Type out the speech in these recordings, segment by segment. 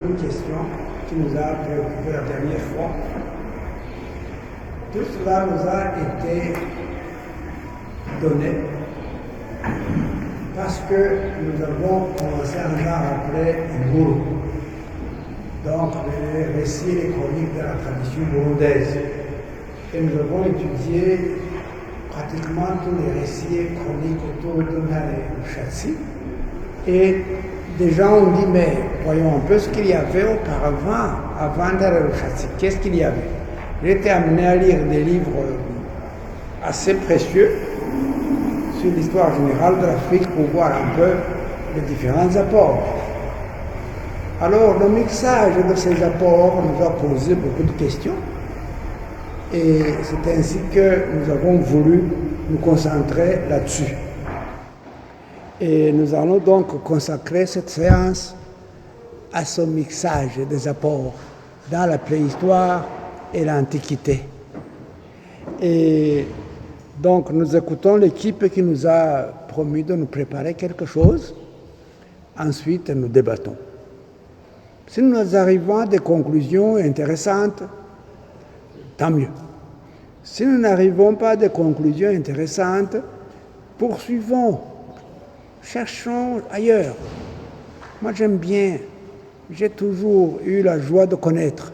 Une question qui nous a préoccupé la dernière fois. Tout cela nous a été donné parce que nous avons commencé à appeler Nguru, donc les récits et les chroniques de la tradition burundaise. Et nous avons étudié pratiquement tous les récits et chroniques autour de Rushatsi. Et des gens ont dit, mais voyons un peu ce qu'il y avait auparavant, avant Rushatsi. Qu'est-ce qu'il y avait? J'ai été amené à lire des livres assez précieux sur l'histoire générale de l'Afrique pour voir un peu les différents apports. Alors, le mixage de ces apports nous a posé beaucoup de questions. Et c'est ainsi que nous avons voulu nous concentrer là-dessus. Et nous allons donc consacrer cette séance à ce mixage des apports dans la préhistoire et l'Antiquité. Et donc nous écoutons l'équipe qui nous a promis de nous préparer quelque chose. Ensuite, nous débattons. Si nous arrivons à des conclusions intéressantes, tant mieux. Si nous n'arrivons pas à des conclusions intéressantes, poursuivons, cherchons ailleurs. Moi j'aime bien, j'ai toujours eu la joie de connaître.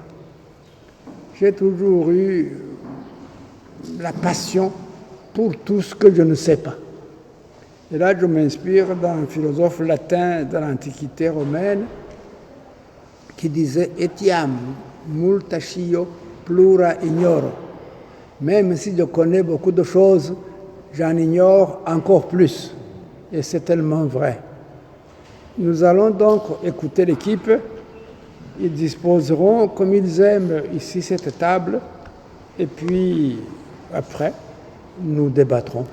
J'ai toujours eu la passion pour tout ce que je ne sais pas. Et là, je m'inspire d'un philosophe latin de l'Antiquité romaine qui disait « Etiam multa scio plura ignoro ». Même si je connais beaucoup de choses, j'en ignore encore plus. Et c'est tellement vrai. Nous allons donc écouter l'équipe. Ils disposeront comme ils aiment ici cette table. Et puis, après, nous débattrons.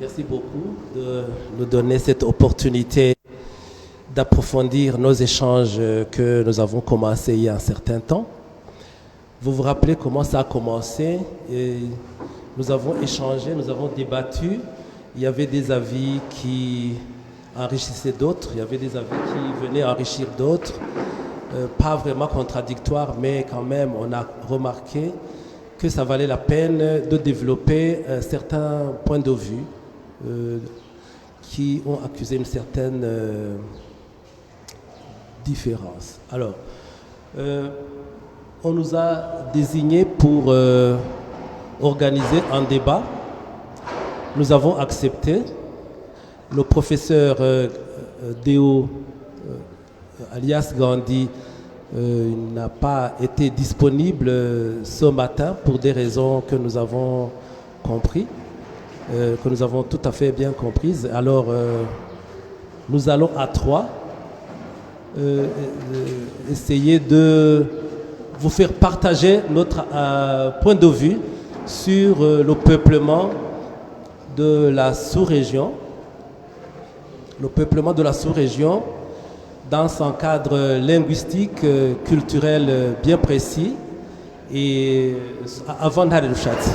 Merci beaucoup de nous donner cette opportunité d'approfondir nos échanges que nous avons commencés il y a un certain temps. Vous vous rappelez comment ça a commencé? Et nous avons échangé, nous avons débattu. Il y avait des avis qui enrichissaient d'autres, il y avait des avis qui venaient enrichir d'autres, pas vraiment contradictoires, mais quand même on a remarqué que ça valait la peine de développer certains points de vue qui ont accusé une certaine différence. Alors, on nous a désignés pour organiser un débat. Nous avons accepté. Le professeur Déo, alias Gandhi, n'a pas été disponible ce matin pour des raisons que nous avons compris, que nous avons tout à fait bien comprises. Alors, nous allons à trois essayer de vous faire partager notre point de vue sur le peuplement de la sous-région, dans son cadre linguistique, culturel bien précis et avant Rushatsi.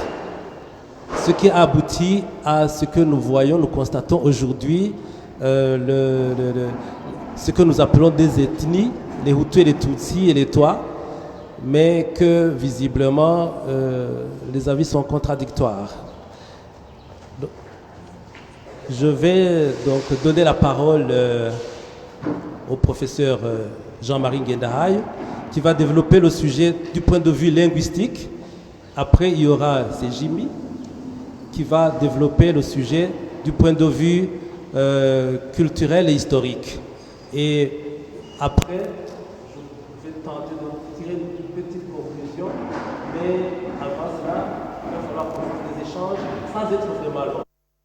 Ce qui a abouti à ce que nous voyons, nous constatons aujourd'hui, ce que nous appelons des ethnies, les Hutus et les Tutsis et les Twa, mais que visiblement les avis sont contradictoires. Je vais donc donner la parole au professeur Jean-Marie Nguyendahaye, qui va développer le sujet du point de vue linguistique. Après, il y aura Jimmy, qui va développer le sujet du point de vue culturel et historique. Et après, je vais tenter de tirer une petite conclusion, mais avant cela, il va falloir qu'on fasse des échanges sans être vraiment long.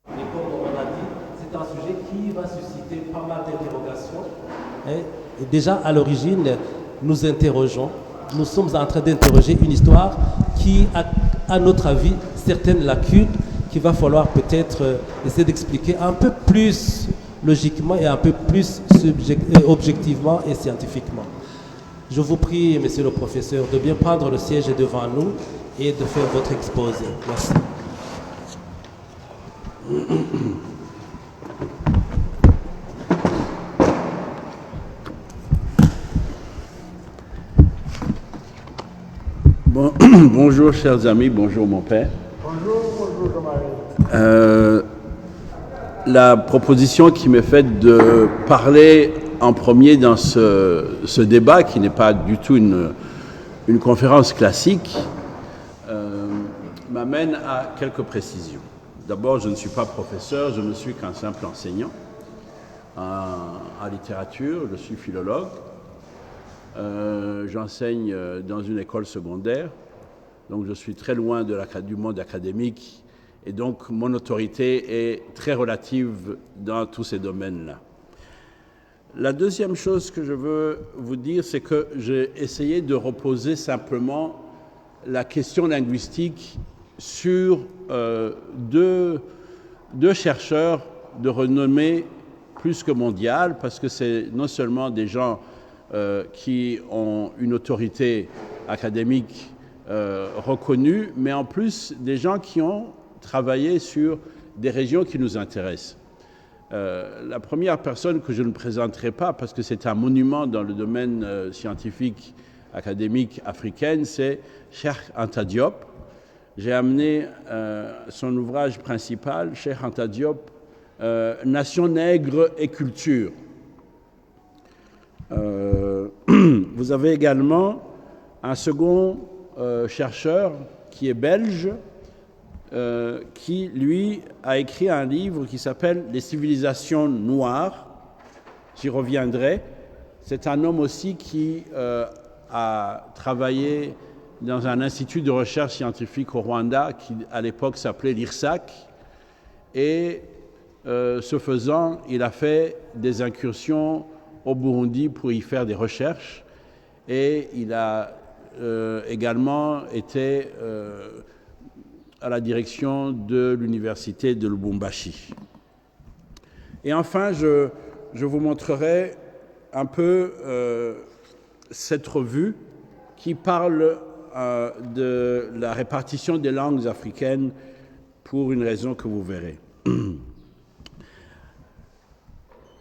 Et comme on a dit, c'est un sujet qui va susciter pas mal d'interrogations. Et déjà, à l'origine, nous interrogeons, nous sommes en train d'interroger une histoire qui a, à notre avis, certaines lacunes qu'il va falloir peut-être essayer d'expliquer un peu plus logiquement et un peu plus objectivement et scientifiquement. Je vous prie, monsieur le professeur, de bien prendre le siège devant nous et de faire votre exposé. Merci. Bonjour chers amis, bonjour mon père. Bonjour Jean-Marie. La proposition qui m'est faite de parler en premier dans ce débat, qui n'est pas du tout une conférence classique, m'amène à quelques précisions. D'abord, je ne suis pas professeur, je ne suis qu'un simple enseignant en littérature, je suis philologue. J'enseigne dans une école secondaire, donc je suis très loin du monde académique et donc mon autorité est très relative dans tous ces domaines-là. La deuxième chose que je veux vous dire, c'est que j'ai essayé de reposer simplement la question linguistique sur deux chercheurs de renommée plus que mondiale, parce que c'est non seulement des gens qui ont une autorité académique reconnue, mais en plus des gens qui ont travaillé sur des régions qui nous intéressent. La première personne que je ne présenterai pas, parce que c'est un monument dans le domaine scientifique, académique africain, c'est Cheikh Anta Diop. J'ai amené son ouvrage principal, Cheikh Anta Diop, Nation nègre et culture. Vous avez également un second chercheur qui est belge, qui, lui, a écrit un livre qui s'appelle « Les civilisations noires ». J'y reviendrai. C'est un homme aussi qui a travaillé dans un institut de recherche scientifique au Rwanda, qui à l'époque s'appelait l'IRSAC. Et ce faisant, il a fait des incursions au Burundi pour y faire des recherches. Et il a également été à la direction de l'université de Lubumbashi. Et enfin, je vous montrerai un peu cette revue qui parle de la répartition des langues africaines pour une raison que vous verrez.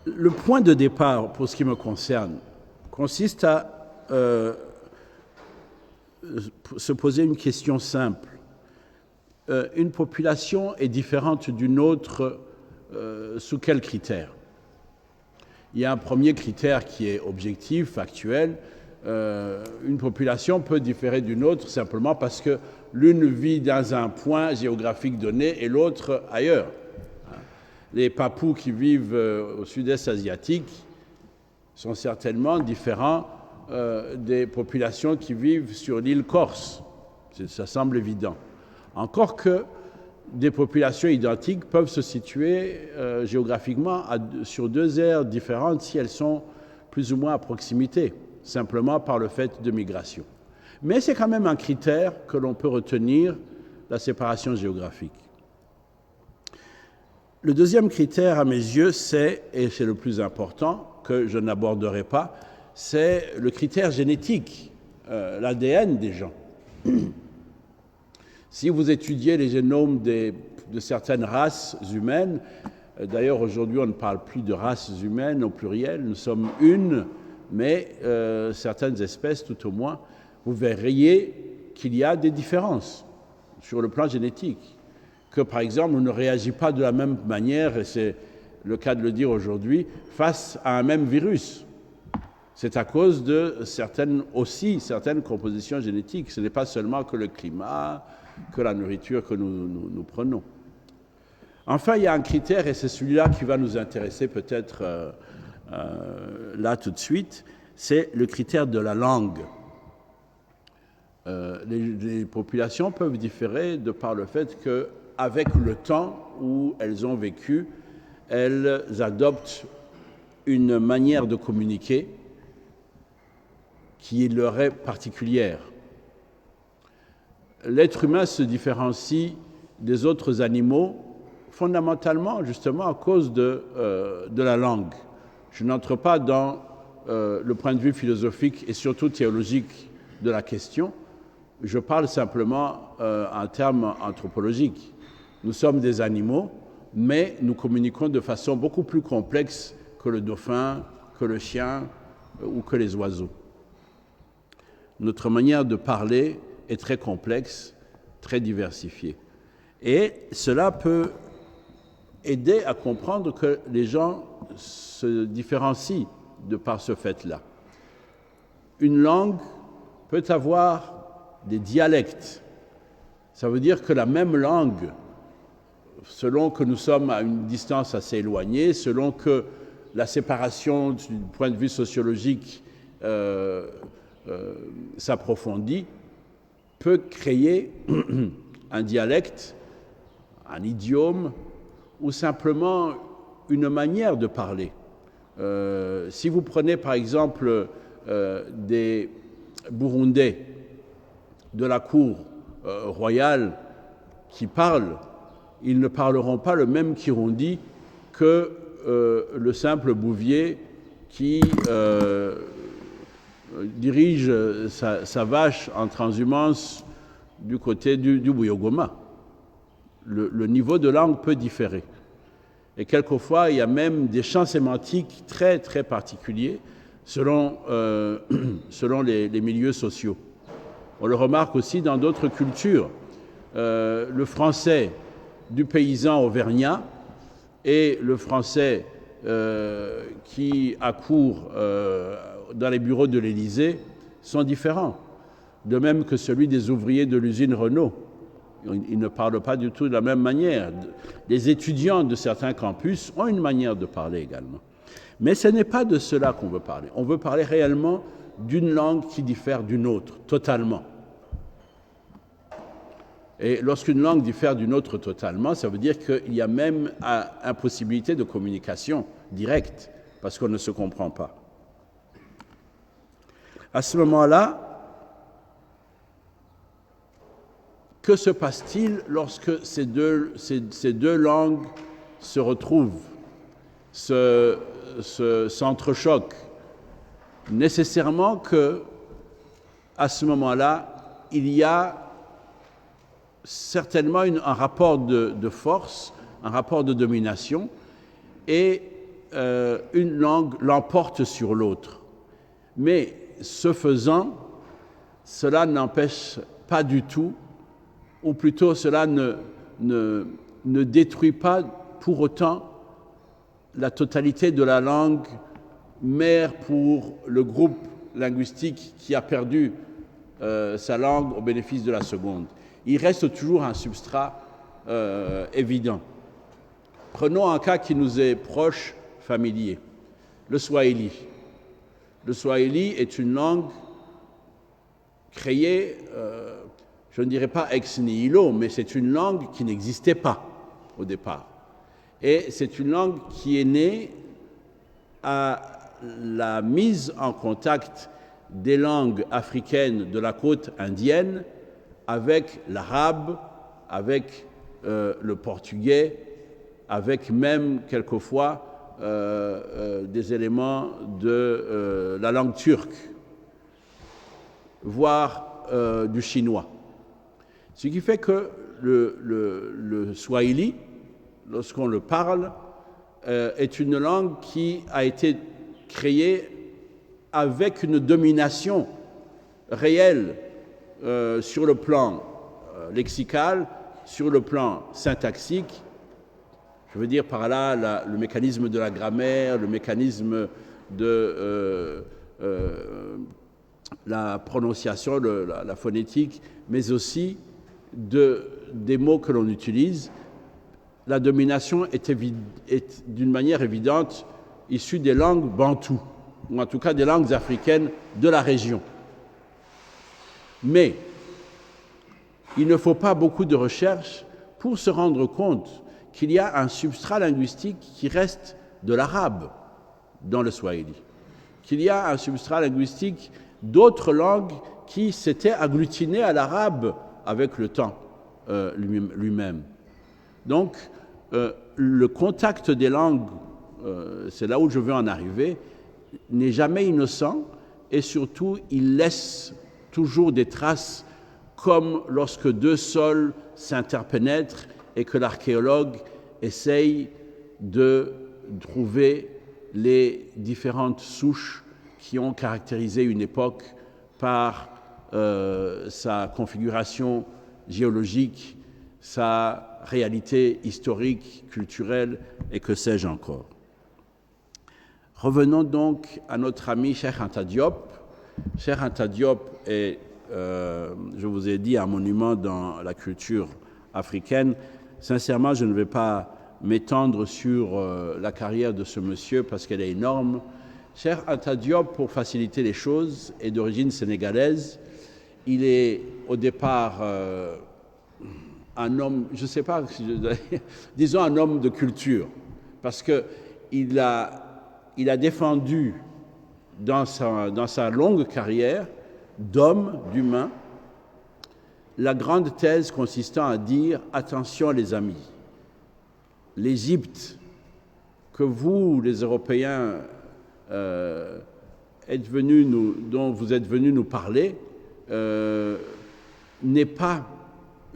Le point de départ, pour ce qui me concerne, consiste à se poser une question simple. Une population est différente d'une autre sous quels critères? Il y a un premier critère qui est objectif, factuel. Une population peut différer d'une autre simplement parce que l'une vit dans un point géographique donné et l'autre ailleurs. Les Papous qui vivent au sud-est asiatique sont certainement différents des populations qui vivent sur l'île Corse. Ça semble évident. Encore que des populations identiques peuvent se situer géographiquement sur deux aires différentes si elles sont plus ou moins à proximité, simplement par le fait de migration. Mais c'est quand même un critère que l'on peut retenir, la séparation géographique. Le deuxième critère, à mes yeux, c'est, et c'est le plus important, que je n'aborderai pas, c'est le critère génétique, l'ADN des gens. Si vous étudiez les génomes de certaines races humaines, d'ailleurs aujourd'hui on ne parle plus de races humaines au pluriel, nous sommes une, mais certaines espèces tout au moins, vous verriez qu'il y a des différences sur le plan génétique. que, par exemple, on ne réagit pas de la même manière, et c'est le cas de le dire aujourd'hui, face à un même virus. C'est à cause de certaines compositions génétiques. Ce n'est pas seulement que le climat, que la nourriture que nous prenons. Enfin, il y a un critère, et c'est celui-là qui va nous intéresser peut-être là tout de suite, c'est le critère de la langue. Les populations peuvent différer de par le fait qu'avec le temps où elles ont vécu, elles adoptent une manière de communiquer qui leur est particulière. L'être humain se différencie des autres animaux fondamentalement, justement, à cause de la langue. Je n'entre pas dans le point de vue philosophique et surtout théologique de la question. Je parle simplement en termes anthropologiques. Nous sommes des animaux, mais nous communiquons de façon beaucoup plus complexe que le dauphin, que le chien ou que les oiseaux. Notre manière de parler est très complexe, très diversifiée. Et cela peut aider à comprendre que les gens se différencient de par ce fait-là. Une langue peut avoir des dialectes. Ça veut dire que la même langue, selon que nous sommes à une distance assez éloignée, selon que la séparation du point de vue sociologique s'approfondit, peut créer un dialecte, un idiome ou simplement une manière de parler. Si vous prenez par exemple des Burundais de la cour royale qui parlent, ils ne parleront pas le même Kirundi que le simple bouvier qui dirige sa vache en transhumance du côté du Buyogoma. Le niveau de langue peut différer. Et quelquefois, il y a même des champs sémantiques très, très particuliers selon les milieux sociaux. On le remarque aussi dans d'autres cultures. Le français du paysan auvergnat et le français qui accourt dans les bureaux de l'Élysée sont différents. De même que celui des ouvriers de l'usine Renault. Ils ne parlent pas du tout de la même manière. Les étudiants de certains campus ont une manière de parler également. Mais ce n'est pas de cela qu'on veut parler. On veut parler réellement d'une langue qui diffère d'une autre, totalement. Et lorsqu'une langue diffère d'une autre totalement, ça veut dire qu'il y a même impossibilité de communication directe, parce qu'on ne se comprend pas. À ce moment-là, que se passe-t-il lorsque ces deux langues se retrouvent, s'entrechoquent? Nécessairement que, à ce moment-là, il y a certainement un rapport de force, un rapport de domination, et une langue l'emporte sur l'autre. Mais ce faisant, cela n'empêche pas du tout, ou plutôt cela ne détruit pas pour autant la totalité de la langue mère pour le groupe linguistique qui a perdu sa langue au bénéfice de la seconde. Il reste toujours un substrat évident. Prenons un cas qui nous est proche, familier, le Swahili. Le Swahili est une langue créée, je ne dirais pas ex nihilo, mais c'est une langue qui n'existait pas au départ. Et c'est une langue qui est née à la mise en contact des langues africaines de la côte indienne avec l'arabe, avec le portugais, avec même quelquefois des éléments de la langue turque, voire du chinois. Ce qui fait que le swahili, lorsqu'on le parle, est une langue qui a été créée avec une domination réelle sur le plan lexical, sur le plan syntaxique, je veux dire par là le mécanisme de la grammaire, le mécanisme de la prononciation, la phonétique, mais aussi des mots que l'on utilise. La domination est d'une manière évidente issue des langues bantoues, ou en tout cas des langues africaines de la région. Mais il ne faut pas beaucoup de recherche pour se rendre compte qu'il y a un substrat linguistique qui reste de l'arabe dans le swahili, qu'il y a un substrat linguistique d'autres langues qui s'étaient agglutinées à l'arabe avec le temps lui-même. Donc, le contact des langues, c'est là où je veux en arriver, n'est jamais innocent et surtout, il laisse toujours des traces comme lorsque deux sols s'interpénètrent et que l'archéologue essaye de trouver les différentes souches qui ont caractérisé une époque par sa configuration géologique, sa réalité historique, culturelle et que sais-je encore. Revenons donc à notre ami Cheikh Anta Diop. Cheikh Anta Diop est, je vous ai dit, un monument dans la culture africaine. Sincèrement, je ne vais pas m'étendre sur la carrière de ce monsieur parce qu'elle est énorme. Cheikh Anta Diop, pour faciliter les choses, est d'origine sénégalaise. Il est au départ un homme, je ne sais pas, disons un homme de culture, parce qu'il a défendu dans sa longue carrière d'homme, d'humain, la grande thèse consistant à dire « Attention les amis, l'Égypte que vous, les Européens, dont vous êtes venus nous parler, n'est pas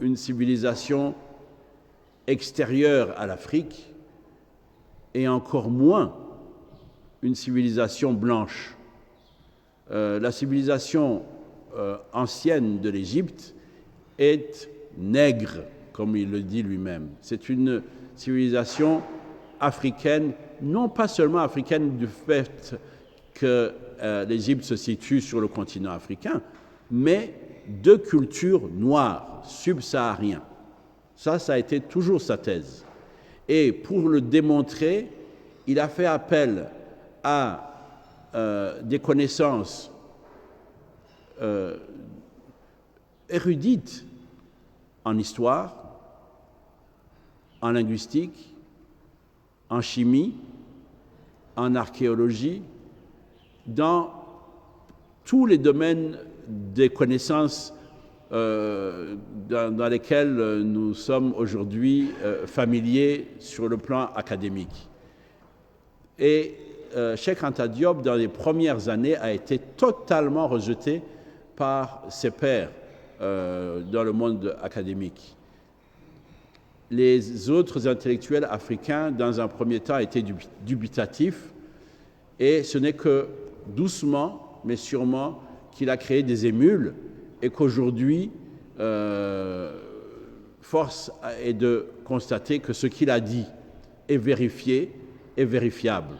une civilisation extérieure à l'Afrique et encore moins une civilisation blanche. La civilisation ancienne de l'Égypte est nègre, comme il le dit lui-même. C'est une civilisation africaine, non pas seulement africaine du fait que l'Égypte se situe sur le continent africain, mais de culture noire, subsaharienne. Ça a été toujours sa thèse. Et pour le démontrer, il a fait appel à des connaissances érudites en histoire, en linguistique, en chimie, en archéologie, dans tous les domaines des connaissances dans lesquelles nous sommes aujourd'hui familiers sur le plan académique. Et Cheikh Anta Diop, dans les premières années, a été totalement rejeté par ses pairs dans le monde académique. Les autres intellectuels africains, dans un premier temps, étaient dubitatifs, et ce n'est que doucement, mais sûrement, qu'il a créé des émules, et qu'aujourd'hui, force est de constater que ce qu'il a dit est vérifié et vérifiable.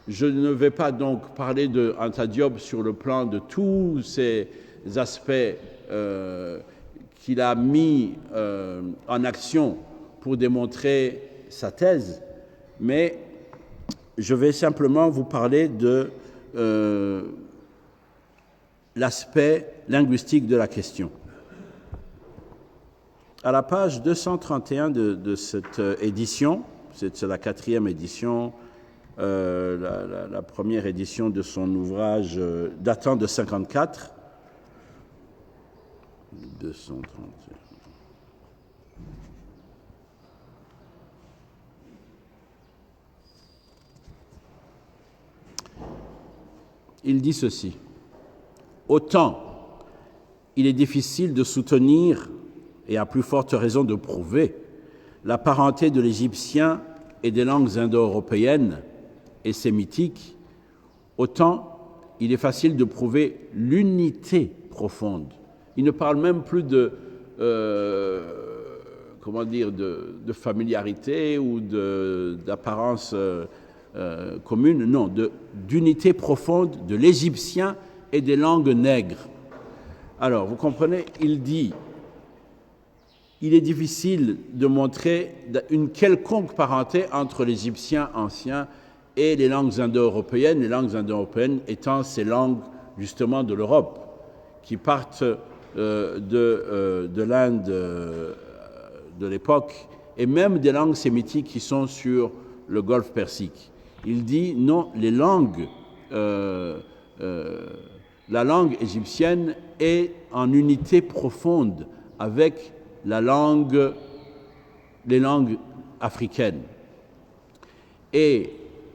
Je ne vais pas donc parler de Anta Diop sur le plan de tous ces aspects qu'il a mis en action pour démontrer sa thèse, mais je vais simplement vous parler de l'aspect linguistique de la question. À la page 231 de cette édition, c'est la 4e édition, la première édition de son ouvrage datant de 54, 231. Il dit ceci: autant il est difficile de soutenir, et à plus forte raison de prouver, la parenté de l'égyptien et des langues indo-européennes et sémitiques, autant il est facile de prouver l'unité profonde. Il ne parle même plus de comment dire, de familiarité ou d'apparence commune, non, d'unité profonde de l'égyptien et des langues nègres. Alors, vous comprenez, il dit, il est difficile de montrer une quelconque parenté entre l'égyptien ancien et les langues indo-européennes, les langues indo-européennes étant ces langues justement de l'Europe, qui partent de l'Inde de l'époque, et même des langues sémitiques qui sont sur le Golfe Persique. Il dit non, les langues, la langue égyptienne est en unité profonde avec les langues africaines. Et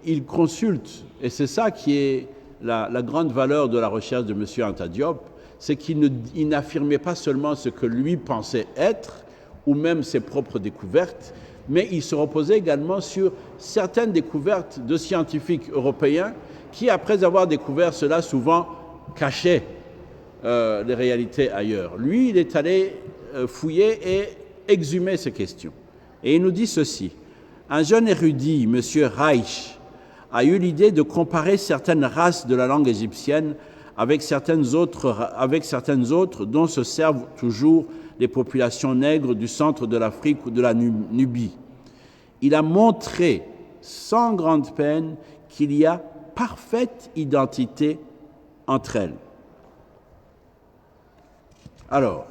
il consulte, et c'est ça qui est la grande valeur de la recherche de M. Anta Diop, c'est qu'il n'affirmait pas seulement ce que lui pensait être, ou même ses propres découvertes, mais il se reposait également sur certaines découvertes de scientifiques européens qui, après avoir découvert cela, souvent cachaient les réalités ailleurs. Lui, il est allé fouiller et exhumer ces questions. Et il nous dit ceci. Un jeune érudit, M. Reich, a eu l'idée de comparer certaines races de la langue égyptienne avec certaines autres dont se servent toujours les populations nègres du centre de l'Afrique ou de la Nubie. Il a montré sans grande peine qu'il y a parfaite identité entre elles. Alors,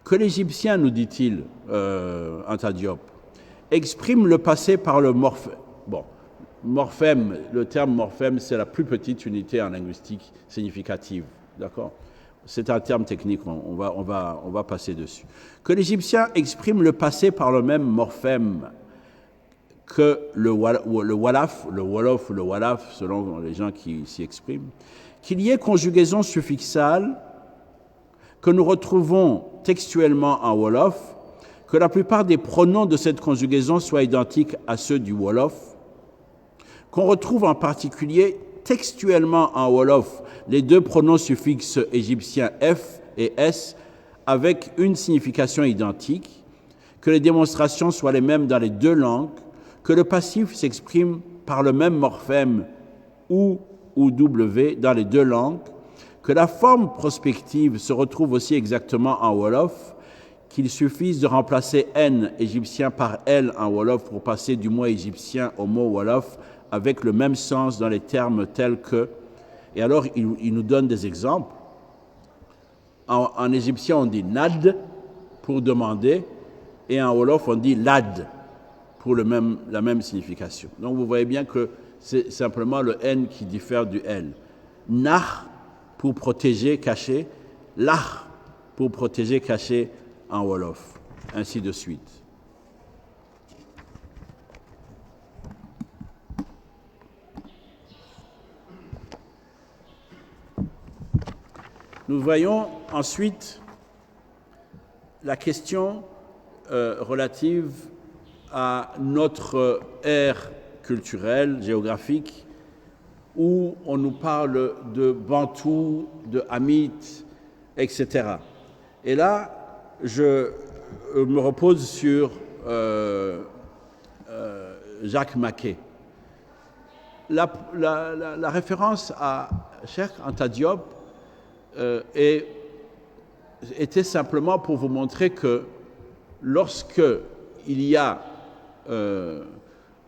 que l'Égyptien, nous dit-il, Anta Diop, exprime le passé par le morphème. Bon, morphème, le terme morphème, c'est la plus petite unité en linguistique significative, d'accord ? C'est un terme technique, on va passer dessus. Que l'Égyptien exprime le passé par le même morphème que le Wolof, selon les gens qui s'y expriment, qu'il y ait conjugaison suffixale que nous retrouvons textuellement en Wolof, que la plupart des pronoms de cette conjugaison soient identiques à ceux du Wolof, qu'on retrouve en particulier textuellement en Wolof les deux pronoms suffixes égyptiens F et S avec une signification identique, que les démonstrations soient les mêmes dans les deux langues, que le passif s'exprime par le même morphème ou W dans les deux langues, que la forme prospective se retrouve aussi exactement en Wolof, qu'il suffise de remplacer N égyptien par L en Wolof pour passer du mot égyptien au mot Wolof avec le même sens dans les termes tels que... Et alors, il nous donne des exemples. En égyptien, on dit nad pour demander, et en Wolof, on dit lad pour la même signification. Donc, vous voyez bien que c'est simplement le N qui diffère du L. Nah pour protéger, cacher, lah pour protéger, cacher en Wolof, ainsi de suite. Nous voyons ensuite la question relative à notre ère culturelle, géographique, où on nous parle de Bantou, de Hamite, etc. Et là, je me repose sur Jacques Maquet. La référence à Cheikh Anta Diop était simplement pour vous montrer que lorsque il y a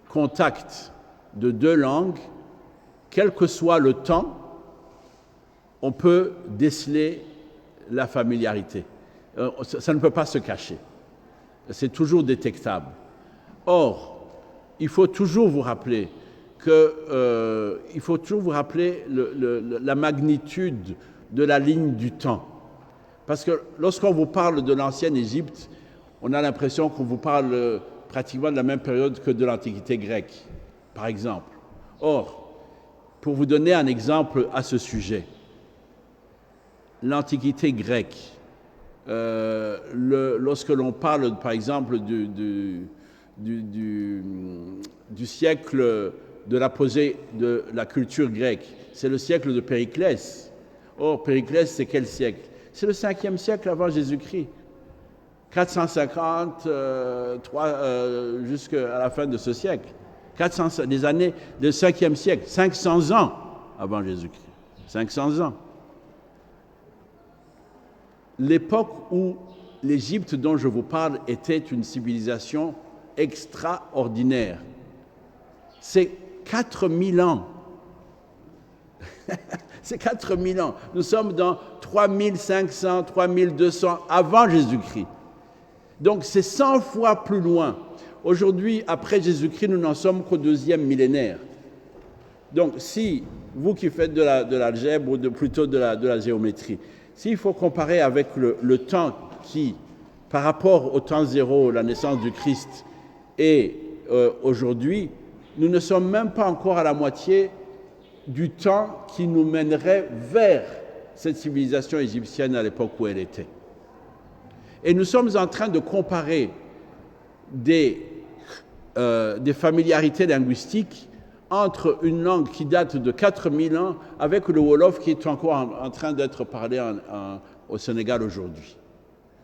contact de deux langues, quel que soit le temps, on peut déceler la familiarité. Ça ne peut pas se cacher. C'est toujours détectable. Or, il faut toujours vous rappeler la magnitude de la ligne du temps. Parce que lorsqu'on vous parle de l'ancienne Égypte, on a l'impression qu'on vous parle pratiquement de la même période que de l'Antiquité grecque, par exemple. Or, pour vous donner un exemple à ce sujet, l'Antiquité grecque, lorsque l'on parle, par exemple, du siècle de l'apogée de la culture grecque, c'est le siècle de Périclès. Or, Périclès, c'est quel siècle? C'est le 5e siècle avant Jésus-Christ. 450 jusqu'à la fin de ce siècle. 400, des années du 5e siècle, 500 ans avant Jésus-Christ. 500 ans. L'époque où l'Égypte dont je vous parle était une civilisation extraordinaire. C'est 4000 ans. C'est 4000 ans. Nous sommes dans 3500, 3200 avant Jésus-Christ. Donc c'est 100 fois plus loin. Aujourd'hui, après Jésus-Christ, nous n'en sommes qu'au 2e millénaire. Donc si vous qui faites de l'algèbre ou plutôt de la géométrie, s'il faut comparer avec le temps qui, par rapport au temps zéro, la naissance du Christ, et aujourd'hui, nous ne sommes même pas encore à la moitié du temps qui nous mènerait vers cette civilisation égyptienne à l'époque où elle était. Et nous sommes en train de comparer des familiarités linguistiques entre une langue qui date de 4000 ans avec le Wolof qui est encore en train d'être parlé au Sénégal aujourd'hui.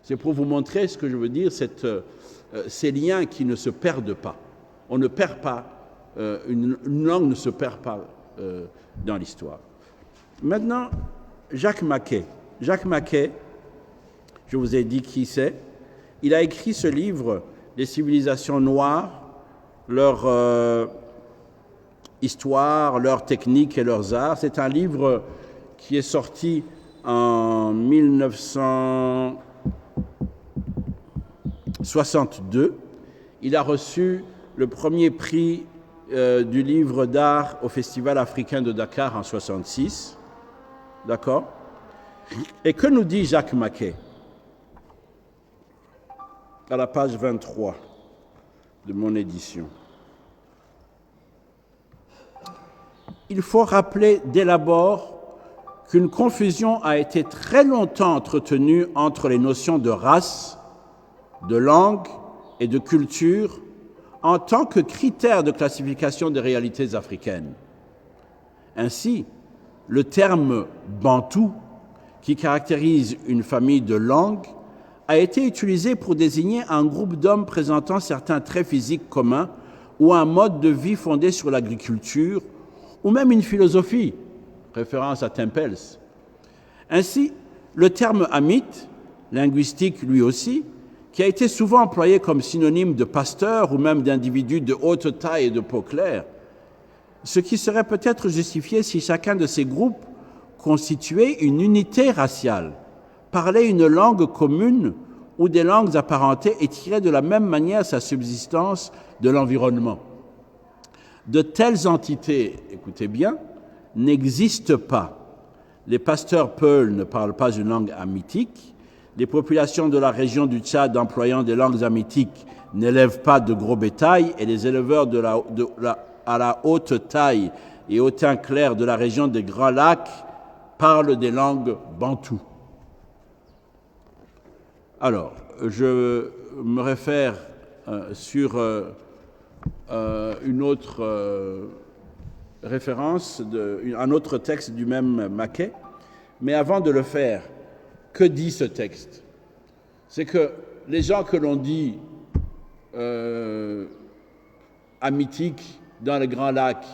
C'est pour vous montrer ce que je veux dire, ces liens qui ne se perdent pas. On ne perd pas, une langue ne se perd pas dans l'histoire. Maintenant, Jacques Maquet. Jacques Maquet, je vous ai dit qui c'est. Il a écrit ce livre, Les civilisations noires, leur histoire, leurs techniques et leurs arts. C'est un livre qui est sorti en 1962. Il a reçu le premier prix du livre d'art au Festival africain de Dakar en 1966. D'accord? Et que nous dit Jacques Maquet à la page 23 de mon édition? Il faut rappeler dès l'abord qu'une confusion a été très longtemps entretenue entre les notions de race, de langue et de culture en tant que critères de classification des réalités africaines. Ainsi, le terme « bantou », qui caractérise une famille de langues, a été utilisé pour désigner un groupe d'hommes présentant certains traits physiques communs ou un mode de vie fondé sur l'agriculture, ou même une philosophie, référence à Tempels. Ainsi, le terme hamite, linguistique lui aussi, qui a été souvent employé comme synonyme de pasteur ou même d'individu de haute taille et de peau claire, ce qui serait peut-être justifié si chacun de ces groupes constituait une unité raciale, parlait une langue commune ou des langues apparentées et tirait de la même manière sa subsistance de l'environnement. De telles entités, écoutez bien, n'existent pas. Les pasteurs Peuls ne parlent pas une langue hamitique. Les populations de la région du Tchad employant des langues hamitiques n'élèvent pas de gros bétail et les éleveurs à la haute taille et au teint clair de la région des Grands Lacs parlent des langues bantoues. Alors, je me réfère sur une autre référence, un autre texte du même Maquet, mais avant de le faire, que dit ce texte? C'est que les gens que l'on dit hamitiques dans les Grands Lacs,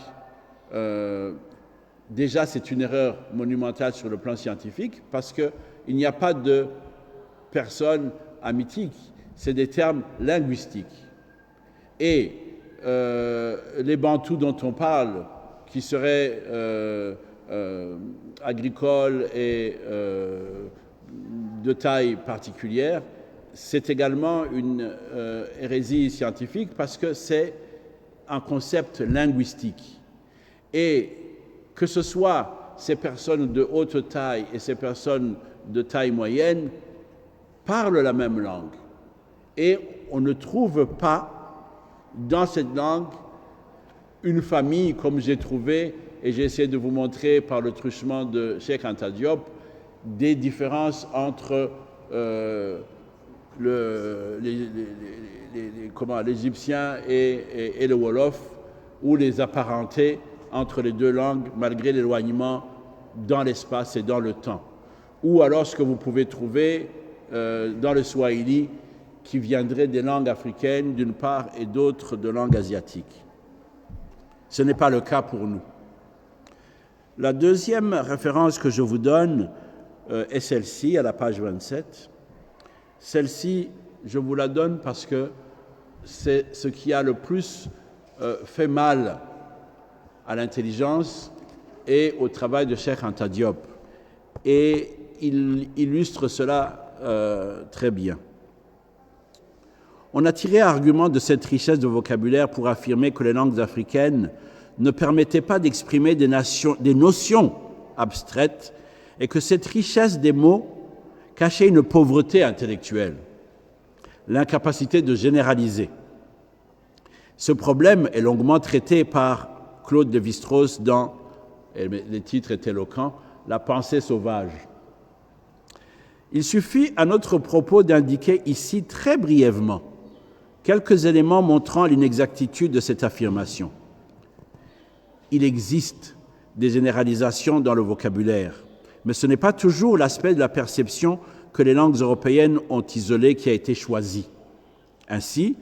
déjà c'est une erreur monumentale sur le plan scientifique parce qu'il n'y a pas de personnes hamitiques, c'est des termes linguistiques. Et les Bantous dont on parle, qui seraient agricoles et de taille particulière, c'est également une hérésie scientifique parce que c'est un concept linguistique. Et que ce soit ces personnes de haute taille et ces personnes de taille moyenne parlent la même langue. Et on ne trouve pas dans cette langue une famille comme j'ai trouvé, et j'ai essayé de vous montrer par le truchement de Cheikh Anta Diop, des différences entre l'Égyptien et le Wolof, ou les apparentés entre les deux langues, malgré l'éloignement dans l'espace et dans le temps. Ou alors ce que vous pouvez trouver dans le Swahili, qui viendraient des langues africaines d'une part et d'autres de langues asiatiques. Ce n'est pas le cas pour nous. La deuxième référence que je vous donne est celle-ci, à la page 27. Celle-ci, je vous la donne parce que c'est ce qui a le plus fait mal à l'intelligence et au travail de Cheikh Anta Diop. Et il illustre cela très bien. On a tiré argument de cette richesse de vocabulaire pour affirmer que les langues africaines ne permettaient pas d'exprimer des notions abstraites et que cette richesse des mots cachait une pauvreté intellectuelle, l'incapacité de généraliser. Ce problème est longuement traité par Claude Lévi-Strauss dans, et les titres est éloquent, La pensée sauvage. Il suffit à notre propos d'indiquer ici très brièvement quelques éléments montrant l'inexactitude de cette affirmation. Il existe des généralisations dans le vocabulaire, mais ce n'est pas toujours l'aspect de la perception que les langues européennes ont isolé qui a été choisi. Ainsi,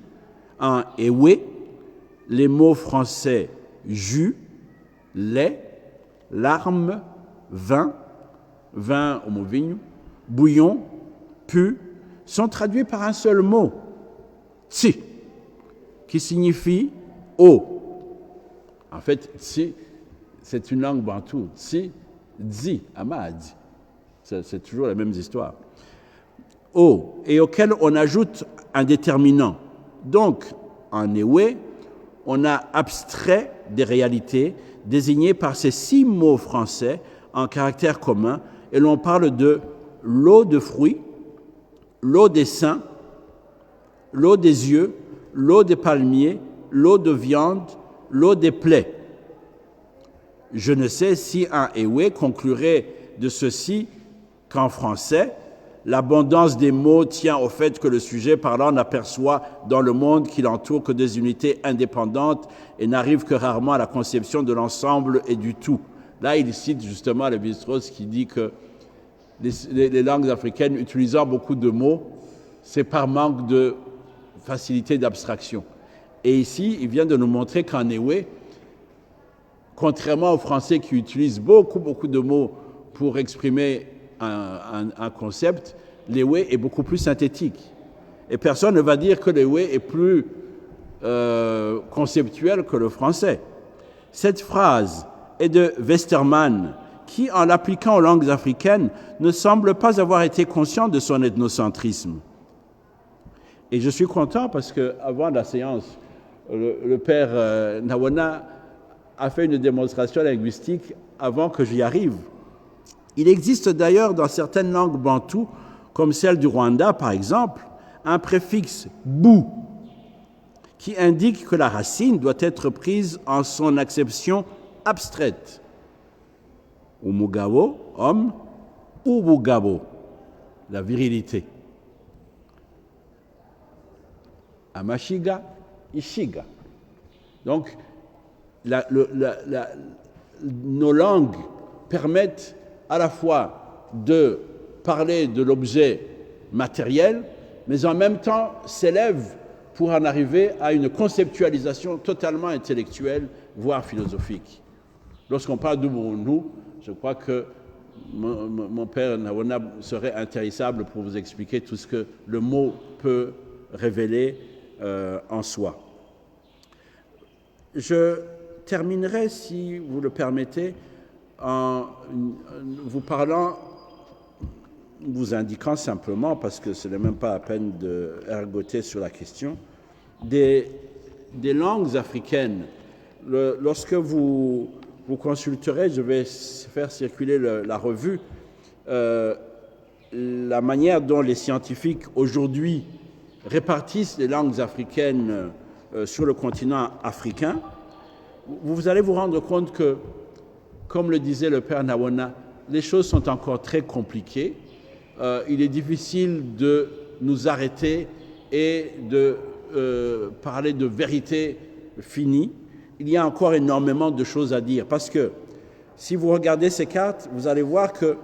en éoué, les mots français jus, lait, larmes, vin, vin au mot vinho, bouillon, pu, sont traduits par un seul mot, tsi, qui signifie eau. En fait, tsi, c'est une langue bantoue. Tsi, dzi, amadi. C'est toujours la même histoire. Eau, et auquel on ajoute un déterminant. Donc, en éoué, on a abstrait des réalités désignées par ces 6 mots français en caractère commun, et l'on parle de l'eau de fruits, l'eau des seins, l'eau des yeux, l'eau des palmiers, l'eau de viande, l'eau des plaies. Je ne sais si un éoué conclurait de ceci qu'en français, l'abondance des mots tient au fait que le sujet parlant n'aperçoit dans le monde qui l'entoure que des unités indépendantes et n'arrive que rarement à la conception de l'ensemble et du tout. Là, il cite justement Lévi-Strauss qui dit que les langues africaines utilisant beaucoup de mots, c'est par manque de facilité d'abstraction. Et ici, il vient de nous montrer qu'en éoué, contrairement aux Français qui utilisent beaucoup de mots pour exprimer un concept, l'éoué est beaucoup plus synthétique. Et personne ne va dire que l'éoué est plus conceptuel que le français. Cette phrase est de Westermann, qui, en l'appliquant aux langues africaines, ne semble pas avoir été conscient de son ethnocentrisme. Et je suis content parce qu'avant la séance, le père Nawana a fait une démonstration linguistique avant que j'y arrive. Il existe d'ailleurs dans certaines langues bantoues, comme celle du Rwanda par exemple, un préfixe « bou » qui indique que la racine doit être prise en son acception abstraite. Umugabo, homme, ubugabo, la virilité. Amashiga, ishiga. Donc, nos langues permettent à la fois de parler de l'objet matériel, mais en même temps s'élèvent pour en arriver à une conceptualisation totalement intellectuelle, voire philosophique. Lorsqu'on parle d'Ubuntu, je crois que mon père Nawana serait intarissable pour vous expliquer tout ce que le mot peut révéler en soi. Je terminerai, si vous le permettez, en vous parlant, vous indiquant simplement, parce que ce n'est même pas à peine de ergoter sur la question, des langues africaines. Lorsque vous consulterez, je vais faire circuler la revue, la manière dont les scientifiques aujourd'hui répartissent les langues africaines sur le continent africain, vous allez vous rendre compte que, comme le disait le père Nawana, les choses sont encore très compliquées. Il est difficile de nous arrêter et de parler de vérité finie. Il y a encore énormément de choses à dire parce que si vous regardez ces cartes, vous allez voir que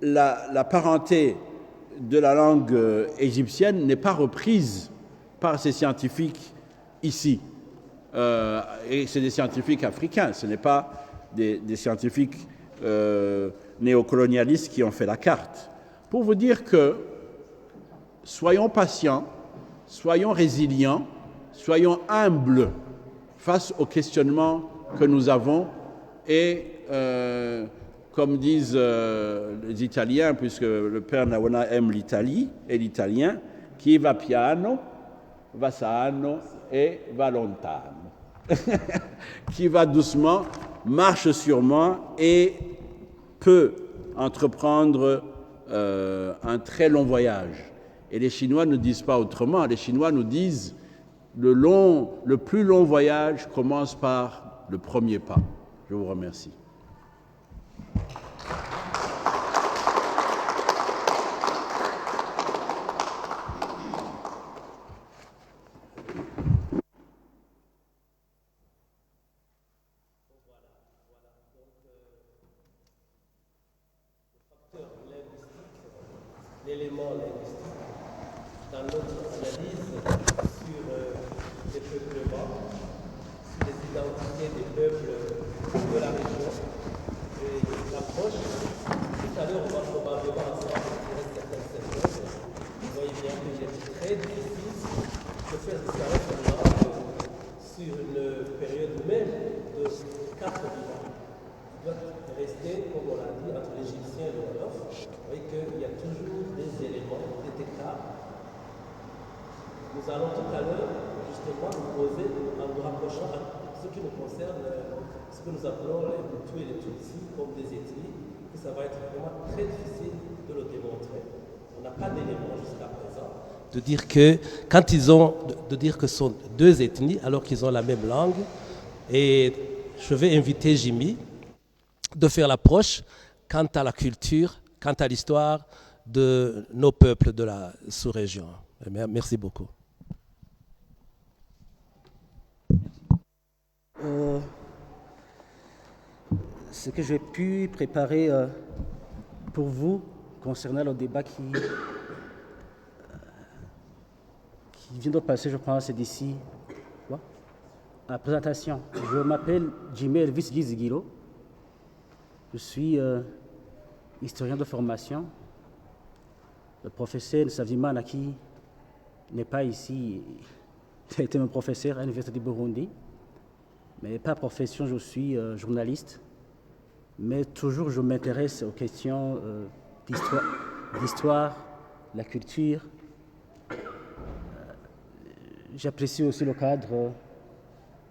la parenté de la langue égyptienne n'est pas reprise par ces scientifiques ici. Et c'est des scientifiques africains, ce n'est pas des scientifiques néocolonialistes qui ont fait la carte. Pour vous dire que soyons patients, soyons résilients, soyons humbles face aux questionnements que nous avons et comme disent les Italiens, puisque le père Nawana aime l'Italie et l'italien, qui va piano, va sano et va lontano. Qui va doucement, marche sûrement et peut entreprendre un très long voyage. Et les Chinois ne disent pas autrement, les Chinois nous disent le plus long voyage commence par le premier pas. Je vous remercie. L'élément linguistique dans notre analyse sur les peuplements, sur les identités des peuples de la région et l'approche. Tout à l'heure, on va probablement ensemble tirer certaines séquences. Vous voyez bien qu'il est très difficile de faire disparaître une langue sur une période même de 4 ans. Il doit rester, comme on l'a dit, entre l'égyptien et le wolof. Vous voyez qu'il y a toujours des éléments, des écarts. Nous allons tout à l'heure, justement, nous poser en nous rapprochant à ce qui nous concerne, ce que nous appelons les Hutus et les Tutsis comme des ethnies, que ça va être vraiment très difficile de le démontrer. On n'a pas d'éléments jusqu'à présent. De dire que, quand ils ont, de dire que ce sont deux ethnies, alors qu'ils ont la même langue, et je vais inviter Jimmy de faire l'approche quant à la culture, quant à l'histoire de nos peuples de la sous-région. Merci beaucoup. Ce que j'ai pu préparer pour vous concernant le débat qui vient de passer, je pense, c'est d'ici la présentation. Je m'appelle Jimmy Elvis Gizigiro. Je suis historien de formation. Le professeur Nsavimana, qui n'est pas ici, il a été mon professeur à l'Université du Burundi. Mais par profession, je suis journaliste. Mais toujours, je m'intéresse aux questions d'histoire, la culture. J'apprécie aussi le cadre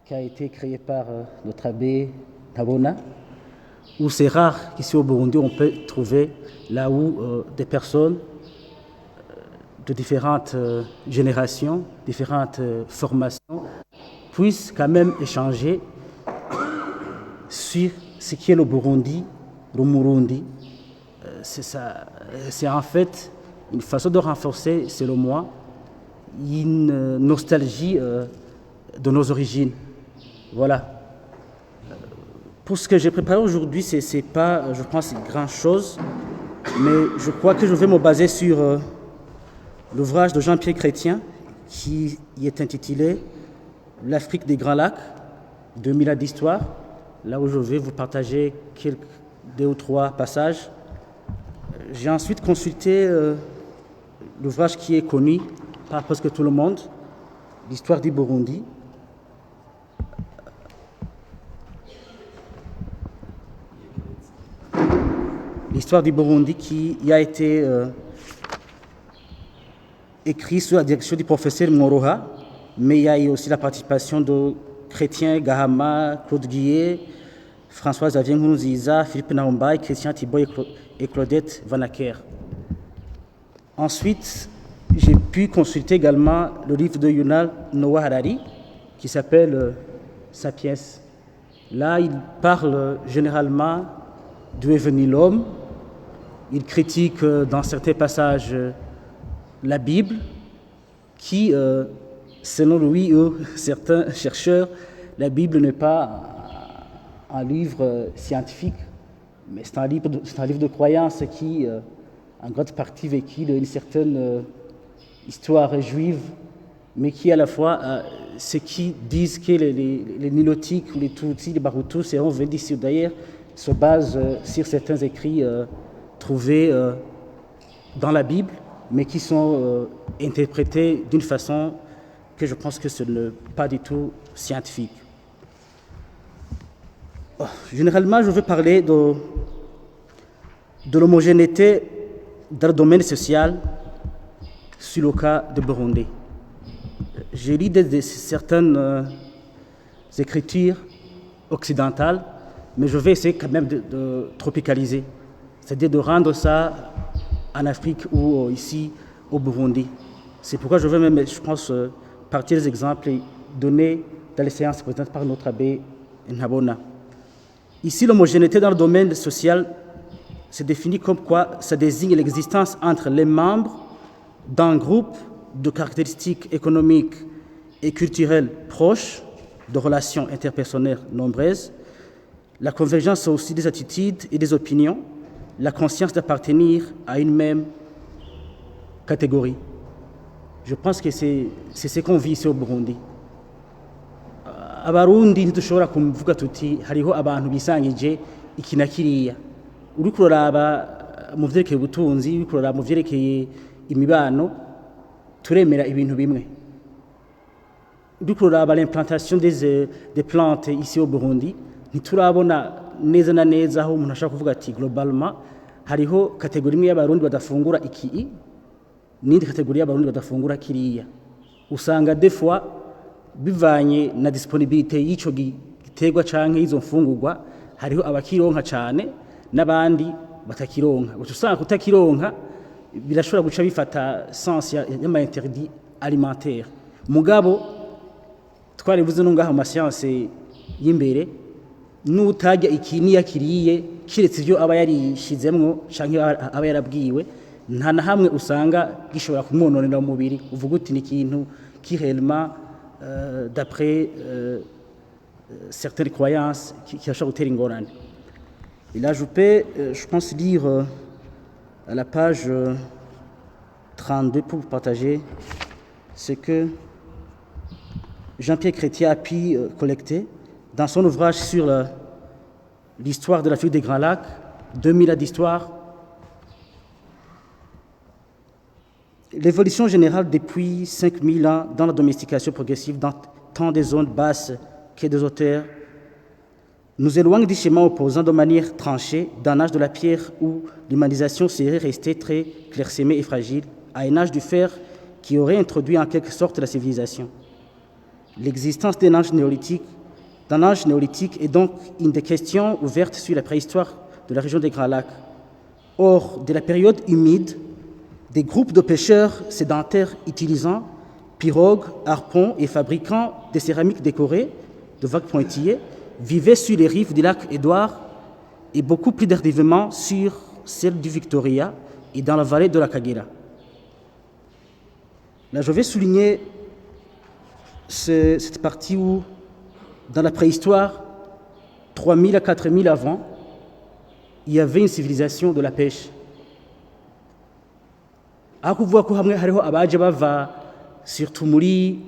qui a été créé par notre abbé Tabona, où c'est rare qu'ici au Burundi, on peut trouver là où des personnes de différentes générations, différentes formations, puissent quand même échanger sur ce qui est le Burundi, le Murundi. C'est en fait une façon de renforcer, selon moi, une nostalgie de nos origines. Voilà. Pour ce que j'ai préparé aujourd'hui, c'est pas, je pense, grand chose, mais je crois que je vais me baser sur l'ouvrage de Jean-Pierre Chrétien qui y est intitulé « L'Afrique des Grands Lacs, 2000 ans d'histoire », là où je vais vous partager deux ou trois passages. J'ai ensuite consulté l'ouvrage qui est connu par presque tout le monde, « L'histoire du Burundi ». L'histoire du Burundi qui a été écrit sous la direction du professeur Moroha, mais il y a eu aussi la participation de Chrétien Gahama, Claude Guillet, François Xavier Nkurunziza, Philippe Naombaye, Christian Thibault et Claudette Vanacker. Ensuite, j'ai pu consulter également le livre de Yuval Noah Harari qui s'appelle Sapiens. Là, il parle généralement d'où est venu l'homme. Il critique dans certains passages la Bible, qui, selon lui, certains chercheurs, la Bible n'est pas un livre scientifique, mais c'est un livre de croyance qui en grande partie vécu une certaine histoire juive, mais qui à la fois, ceux qui disent que les Nilotiques, les Tutsis, les Bahutus seront venus d'ici ou d'ailleurs, se basent sur certains écrits trouvés dans la Bible, mais qui sont interprétés d'une façon que je pense que ce n'est pas du tout scientifique. Généralement, je veux parler de l'homogénéité dans le domaine social sur le cas de Burundi. J'ai lu certaines écritures occidentales, mais je vais essayer quand même de tropicaliser, c'est-à-dire de rendre ça en Afrique ou ici au Burundi. C'est pourquoi je veux même, je pense, partir des exemples donnés dans les séances présentées par notre abbé Nhabona. Ici, l'homogénéité dans le domaine social se définit comme quoi ça désigne l'existence entre les membres d'un groupe de caractéristiques économiques et culturelles proches, de relations interpersonnelles nombreuses, la convergence aussi des attitudes et des opinions, la conscience d'appartenir à une même catégorie. Je pense que c'est ce qu'on vit ici au Burundi. Abarundi ntidushobora kuvuga tuti hariho abantu bisangije iki na kiriya. Uriko uraraba mu vyerekeye ubutunzi, uriko uraraba mu vyerekeye imibano, turemera ibintu bimwe. Uriko uraraba l'implantation des plantes ici au Burundi, ntiturabona neza na neza aho umuntu ashaka kuvuga ati globalement hariho kategori imwe y'abarundi badafungura iki n'indi kategori y'abarundi badafungura kiriya. Usanga des fois bivanye na disponibilité y'ico giterwa canke y'izo mfungurwa, hariho abakironka cane n'abandi batakironka. Usanga kutakironka birashobora guca bifata sens y'ama interdit alimentaire. Mugabo twarivuze no ngaho mu science y'imbere, n'utajya ikini yakiriye kiretse ivyo aba yarishizemwo canke aba yarabwiwe, nta na hamwe usanga gishobora kumwononera mu mubiri uvuga uti ni ikintu qui réellement d'après certaines croyances qui ashobora gutera ingorane. Et là je peux je pense lire à la page 32 pour vous partager ce que Jean-Pierre Chrétien a pu collecter dans son ouvrage sur l'histoire de l'Afrique des Grands Lacs, 2000 ans d'histoire. L'évolution générale depuis 5000 ans dans la domestication progressive dans tant des zones basses que des hauteurs nous éloigne du schéma opposant de manière tranchée d'un âge de la pierre où l'humanisation serait restée très clairsemée et fragile à un âge du fer qui aurait introduit en quelque sorte la civilisation. L'existence d'un âge néolithique est donc une des questions ouvertes sur la préhistoire de la région des Grands Lacs. Or, de la période humide, des groupes de pêcheurs sédentaires utilisant pirogues, harpons et fabriquant des céramiques décorées de vagues pointillées vivaient sur les rives du lac Édouard et beaucoup plus tardivement sur celles du Victoria et dans la vallée de la Kagera. Là, je vais souligner cette partie où, dans la préhistoire, 3000 à 4000 avant, il y avait une civilisation de la pêche. aho kuvuga ko hamwe hariho abaje bava surtout muri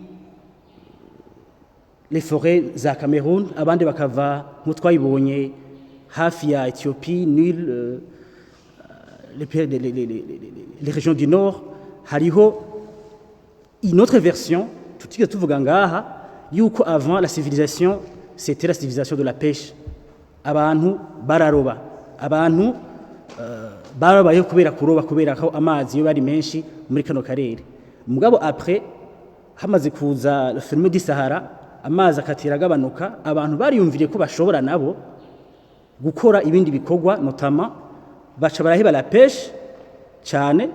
les forêts za Cameroun, abandi bakava mu twayibonye hafi ya Ethiopie, Nil, les régions du nord, hariho une autre version tutige tuvuga ngaha yuko avant la civilisation c'était la civilisation de la pêche. Abantu bararoba, abantu barabayeho kubera kuroba kubera ko amazi yo bari menshi muri kano karere. Mugabo après hamaze kuza le phénomène du Sahara, amazi akatira agabanuka, abantu bariyumviriye ko bashobora nabo gukora ibindi bikorwa, notamment baca baraheba la pêche cyane,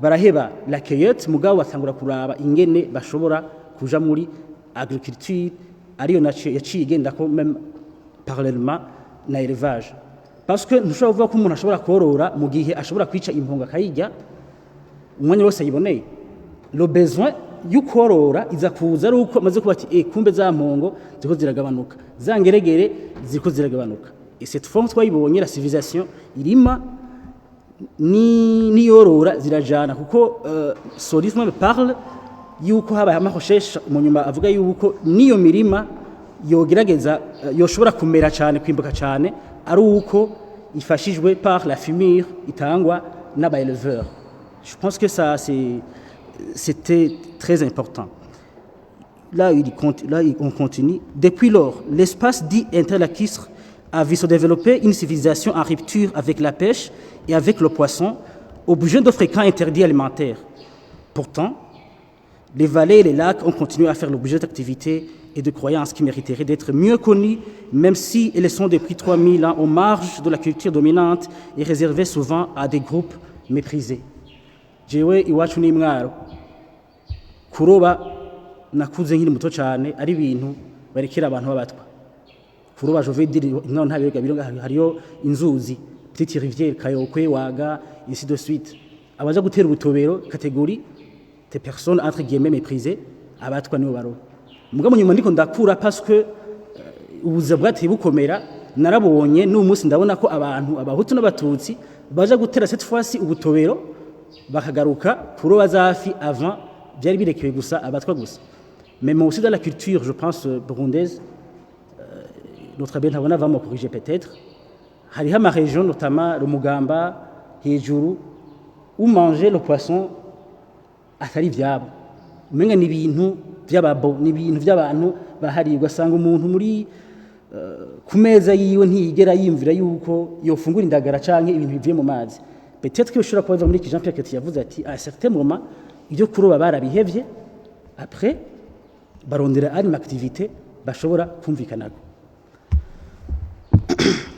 baraheba la cueillette, mugabo batangura kuraba ingene bashobora kuja muri agriculture, ariyo yaciye igenda ko même parallèlement na élevage. Parce que ntushobora kuvuga ko umuntu ashobora korora mu gihe ashobora kwica impunga akayirya umwanya wose ayiboneye. Le besoin y'ukorora iza kuza ari uko amaze kuba ati kumbe za mpongo ziko ziragabanuka, za ngeregere ziko ziragabanuka. Et cette forme twayibonye la civilisation irima niyorora zirajana kuko Solisme parle yuko habaye amahoshesha mu nyuma avuga yuko niyo mirima yogerageza yoshobora kumera cyane kwimbuka cyane ari uko ifashijwe par la fumier itangwa n'abaéleveurs. Je pense que ça c'était très important. Là on continue. Depuis lors, l'espace dit interlacustre a vu se développer une civilisation en rupture avec la pêche et avec le poisson, objet de fréquents interdits alimentaires. Pourtant, les vallées et les lacs ont continué à faire l'objet d'activités et de croyances qui mériteraient d'être mieux connues, même si elles sont depuis 3000 ans aux marges de la culture dominante et réservées souvent à des groupes méprisés. Jewe iwacu ni mwaro kuroba nakuze nkiri muto cyane ari ibintu barekera abantu babatwa. Kuroba je veux dire non ntabega biro hariyo inzuzi petite rivière Kayokwe Waga ainsi de suite. Abaza gutera ubutobero catégorie des personnes entre guillemets méprisées abatwa nibo baro. Mugabo nyuma ndiko ndakura parce que ubuza bwateye bukomera narabonye n'umunsi ndabona ko abantu abahutu n'abatutsi baje gutera cette fois-ci ubutobero bakagaruka kuroba zafi avant byari birekewe gusa abatwa gusa. Mais aussi dans la culture, je pense, burundaise, notre bien va me corriger peut-être. Il y a ma région, notamment le Mugamba, Hejuru, où manger le poisson atari viable. Umenga ni ibintu by'ababo, ni ibintu by'abantu bahari ugasanga umuntu muri ku meza yiwe ntiyigera yimvira yuko yofungura indagara canke ibintu bivuye mu mazi. Peut-être que bishobora kubaza muri Jean Pierre Keti yavuze ati à certain moment ibyo kuroba barabihevye après barondera ari activité bashobora kumvikanako.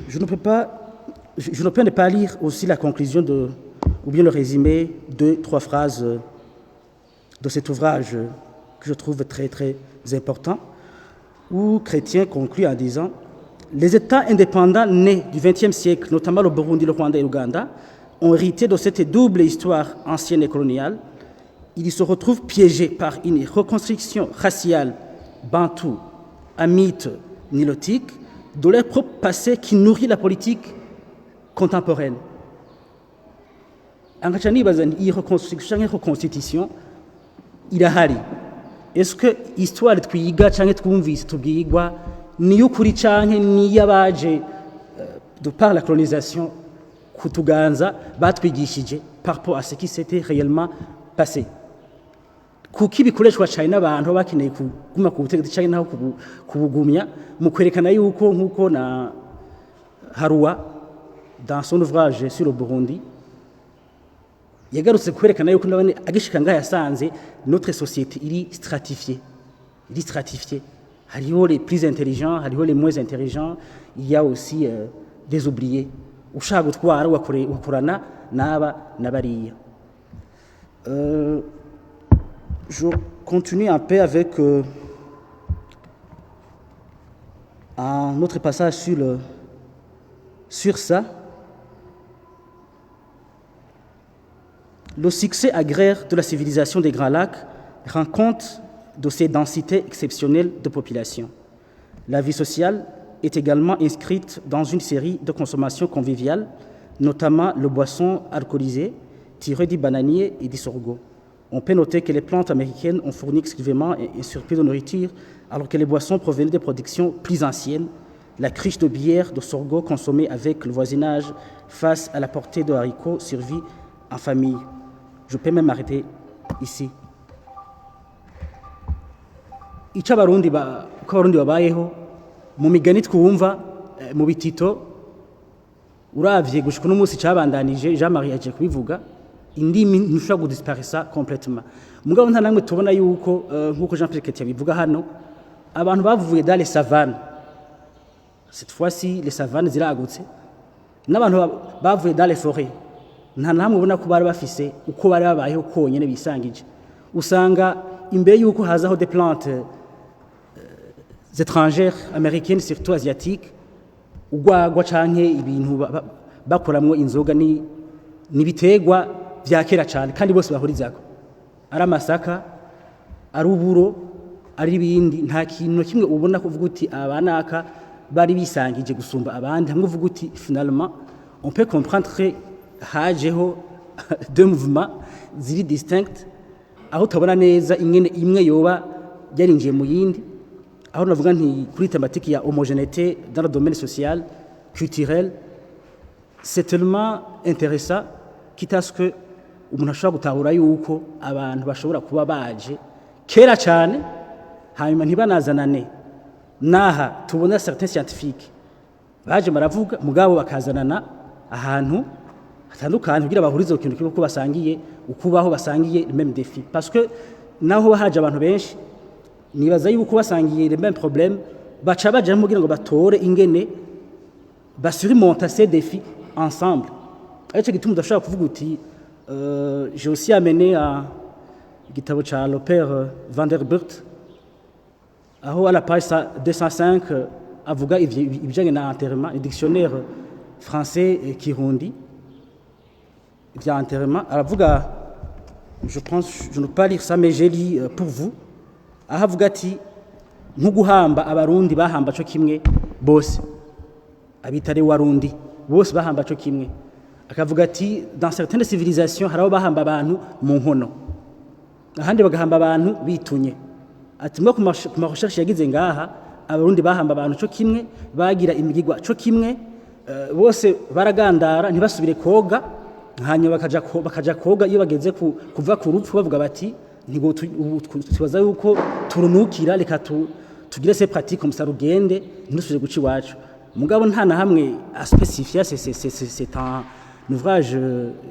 Je ne peux ne pas lire aussi la conclusion ou bien le résumé de 3 phrases de cet ouvrage que je trouve très très important, où Chrétien conclut en disant « Les États indépendants nés du XXe siècle, notamment le Burundi, le Rwanda et l'Ouganda, ont hérité de cette double histoire ancienne et coloniale. Ils se retrouvent piégés par une reconstruction raciale, bantou, hamite, nilotique, de leur propre passé qui nourrit la politique contemporaine. » Angacha nibaza iyi reconstruction et reconstitution irahari. Est-ce que histoire twiga canke twumvise tubwirwa ni y'ukuri canke ni y'abaje de par la colonisation kutuganza batwigishije par rapport à ce qui s'était réellement passé? Kuki bikoreshwa cyane n'abantu bakeneye kuguma ku butegetsi cyane naho kubugumya mu kwerekana yuko nkuko na Harua dans son ouvrage sur le Burundi yagarutse kwerekana yuko ndabone agishika nga yasanze notre société iri stratifiée. Hariho les plus intelligents, hariho les moins intelligents, il y a aussi des oubliés. Ushaka gutwara wakorana naba nabariya. Je continue un peu avec un autre passage sur ça. Le succès agraire de la civilisation des Grands Lacs rend compte de ces densités exceptionnelles de population. La vie sociale est également inscrite dans une série de consommations conviviales, notamment le boisson alcoolisé tiré du bananier et du sorgho. On peut noter que les plantes américaines ont fourni exclusivement un surplus de nourriture, alors que les boissons provenaient de productions plus anciennes. La cruche de bière de sorgho consommée avec le voisinage face à la portée de haricots survit en famille. Je peux même m'arrêter ici. Icyo abarundi babayeho mu migani twumva mu bitito uravye gushika n'umunsi cabandanije Jean-Marie yaje kubivuga indimi ntushobora kudisparisa complètement. Mugabo nta namwe tubona yuko nkuko Jean Pierre Keti yabivuga hano abantu bavuye dans les savanes. Cette fois-ci les savanes ziragutse n'abantu bavuye dans les forêts. Nta namwe ubona ko bari bafise uko bari babayeho konyene bisangije. Usanga imbere yuko hazaho des plantes étrangères, américaines, surtout asiatiques, ugwagwa canke ibintu bakoramwo inzoga ni bitegwa vya kera cyane kandi bose bahurizako. Ari amasaka, ari uburo, ari ibindi, nta kintu kimwe ubona kuvuga uti abanaka bari bisangije gusumba abandi. Hamwe uvuga uti finalement on peut comprendre hajeho deux mouvements ziri distinct aho tabona neza imwe yoba yarinjiye mu yindi aho navuga nti kuri thématique ya homogénéité dans le domaine social culturel c'est tellement intéressant quitte à ce que umuntu ashobora gutahura yuko abantu bashobora kuba baje kera cyane hanyuma ntibanazanane naha tubona certains scientifiques baje baravuga mugabo bakazanana ahantu hatandukanye kugira bahurize ku kintu kuko basangiye ukubaho basangiye même défi parce que naho haje abantu benshi nibaza yuko basangiye les mêmes problèmes baca baje kugira ngo batore ingene basurimonter ces défis ensemble ariko gituma udashaka kuvuga uti j'ai aussi amené à igitabo cha le père Vanderbilt aho à la page 205 avuga ibijanye na enterrement le dictionnaire français et kirundi via enterrement aravuga je ne peux pas lire ça mais j'ai lu pour vous aho avuga ati nko guhamba abarundi bahamba cyo kimwe bose abitare warundi bose bahamba cyo kimwe akavuga ati dans certaines civilisations haraho bahamba abantu mu nkono ahandi bagahamba abantu bitunye ati mwa ku recherche yagize ngaha abarundi bahamba abantu cyo kimwe bagira imigigwa cyo kimwe bose baragandara ntibasubire koga hanyuma bakaja koga iyo bageze kuva ku rupfu bavuga bati ntigo tubaza yuko turunukira reka tugire ces pratiques comme ça rugende ntusubire guci wacu mugabo nta na hamwe aspecifia c'est un ouvrage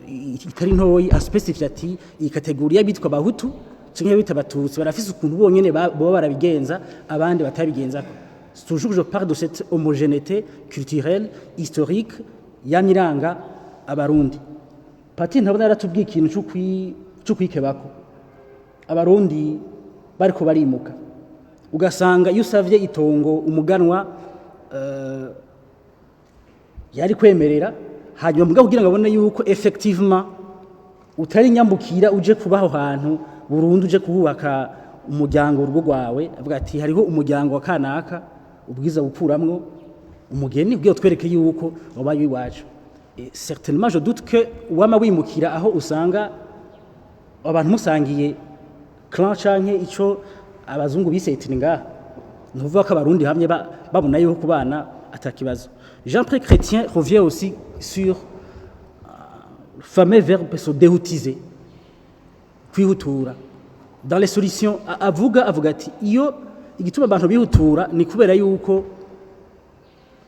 itari ntoyi aspecifia ati iyi catégorie bitwa bahutu cyangwa bita batutsi barafise ukuntu bonyene bo barabigenza abandi batabigenza toujours je parle de cette homogénéité culturelle historique yamiranga abarundi pati ntabona yaratubwiye ikintu cyo kwikebako abarundi bariko barimuka ugasanga iyo usavye itongo umuganwa yari kwemerera hanyuma mbwa kugira ngo abone yuko effectivement utari nyambukira uje kubaho hantu burundu uje kuhubaka umuryango urugo rwawe avuga ati hariho umuryango wa kanaka ubwiza gukuramwo umugeni ubwiye twereke yuko wabaye iwacu certainement je doute que wama wimukira aho usanga abantu musangiye clan canke ico abazungu bisetini ngaha nuvuga ko abarundi hamye babona yuko kubana atakibazo Jean-Pierre Chrétien revient aussi sur le fameux verbe se déhoutiser kwihutura dans les solutions avuga ati iyo igituma abantu bihutura ni kubera yuko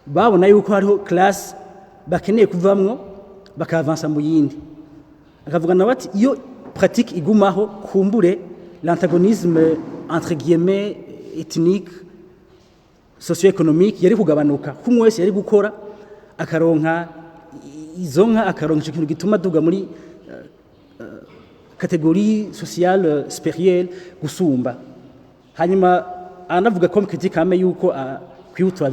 babona yuko hariho classe bakeneye kuvamwo bakavansa mu yindi akavuga nawe ati iyo pratique igumaho kumbure l'antagonisme entre guillemets ethnique socio-économique yari kugabanuka kumwe wese yari gukora akaronka izonka akaronka ikintu gituma duga muri catégorie sociale supérieure gusumba hanyuma anavuga comme critique ame yuko kwihutura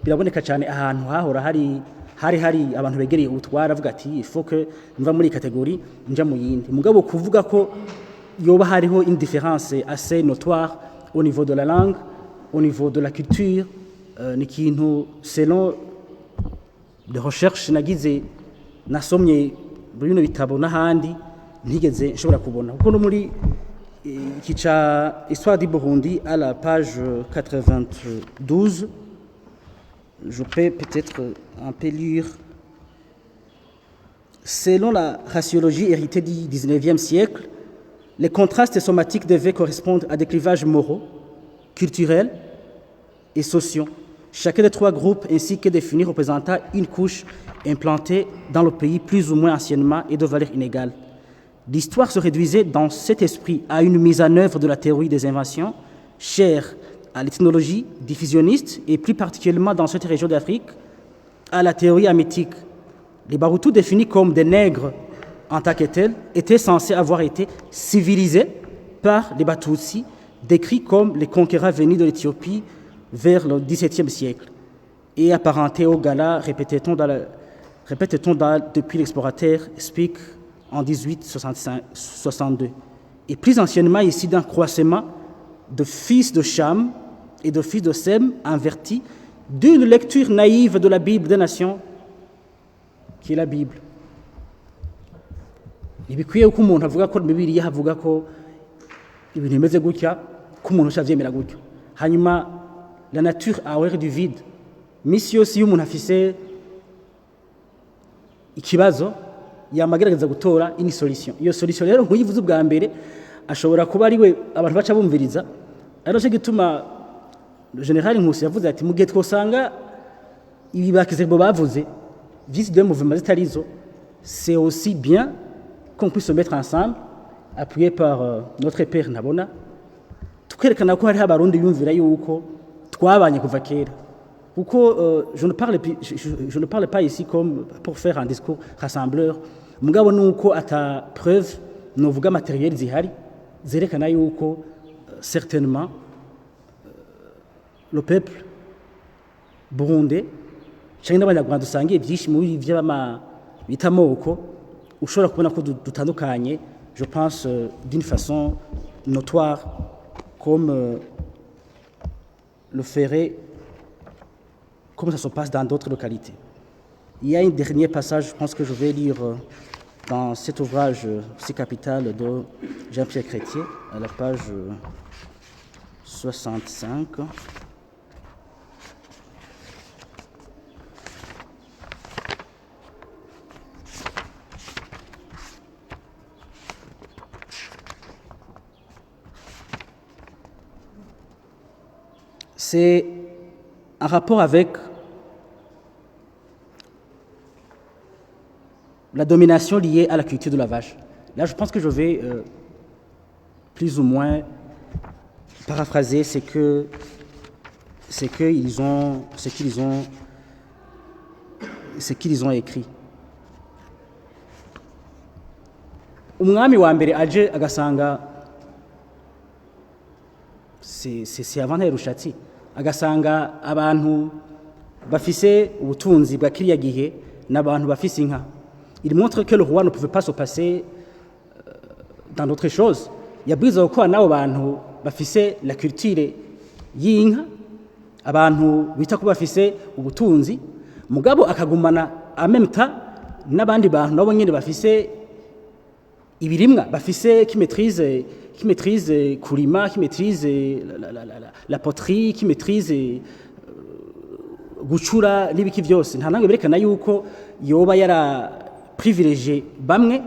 biraboneka cyane ahantu hahora hari abantu begereye ubutwara avuga ati il faut que mva muri catégorie nja mu yindi mugabo kuvuga ko yoba hariho une différence assez notoire au niveau de la langue au niveau de la culture ni kintu selon de recherche nagize nasomye muri bino bitabo n'ahandi ntigeze nshobora kubona kuko no muri kica histoire du Burundi à la page 92 je peux peut-être un peu lire selon la raciologie héritée du 19e siècle les contrastes somatiques devaient correspondre à des clivages moraux culturels et sociaux chacun des trois groupes ainsi que définis représentant une couche implantée dans le pays plus ou moins anciennement et de valeur inégale. L'histoire se réduisait dans cet esprit à une mise en œuvre de la théorie des inventions, chère à l'ethnologie diffusionniste et plus particulièrement dans cette région d'Afrique, à la théorie hamétique. Les Barutus définis comme des nègres en tant que tels étaient censés avoir été civilisés par les Batutsi, décrits comme les conquérants venus de l'Éthiopie vers le XVIIe siècle et apparentés au Gala, répétait-on depuis l'explorateur Speke en 1862. Et plus anciennement ici d'un croisement de fils de Cham et de fils de Sem invertis d'une lecture naïve de la Bible des nations, qui est la Bible. ntibikwiye ko umuntu avuga ko Bibiliya havuga ko ibintu bimeze gutya ko umuntu ushavyemera gutyo. Hanyuma la nature a horreur du vide. Misi yose iyo umuntu afise ikibazo yamagerageza gutora ini solution. Iyo solution rero nkuyivuze ubwa mbere ashobora kuba ari we abantu baca bumviriza. Ari cyo gituma General Nkusi yavuze ati mu gihe twosanga ibi bakizerbo bavuze visi de mouvement zitarizo, c'est aussi bien qu'on puisse se mettre ensemble appuyé par notre père Nabona tukerekana ko hari abarundi yumvira yuko twabanye kuva kera. Kuko je ne parle pas ici comme pour faire un discours rassembleur. Mugabo nuko ata preuve novuga matériel zihari zerekana yuko certainement le peuple burundais cyangwa n'abanyarwanda dusangiye byinshi muri by'ama bitamoko ushobora kubona ko dutandukanye, je pense d'une façon notoire comme le ferait comme ça se passe dans d'autres localités. Il y a un dernier passage, je pense que je vais lire dans cet ouvrage si capital de Jean-Pierre Chrétien, à la page 65. C'est un rapport avec la domination liée à la culture de la vache. Là, je pense que je vais plus ou moins paraphraser ce qu'ils ont écrit. Umwami wa mbere aje agasanga c'est avant Rushatsi agasanga abantu bafise ubutunzi bwa kiriya gihe n'abantu bafise inka. Il montre que le roi ne pouvait pas se passer dans d'autres choses. Yabwiza ko nabo bantu bafise la culture y'inka, abantu bita ko bafise ubutunzi, mugabo akagumana en même temps n'abandi bantu nabo nyine bafise ibirimwa, bafise qui maîtrise kurima, qui maîtrise la poterie, qui maîtrise gucura n'ibiki byose. Nta nange berekana yuko yoba yara privilégié bamwe,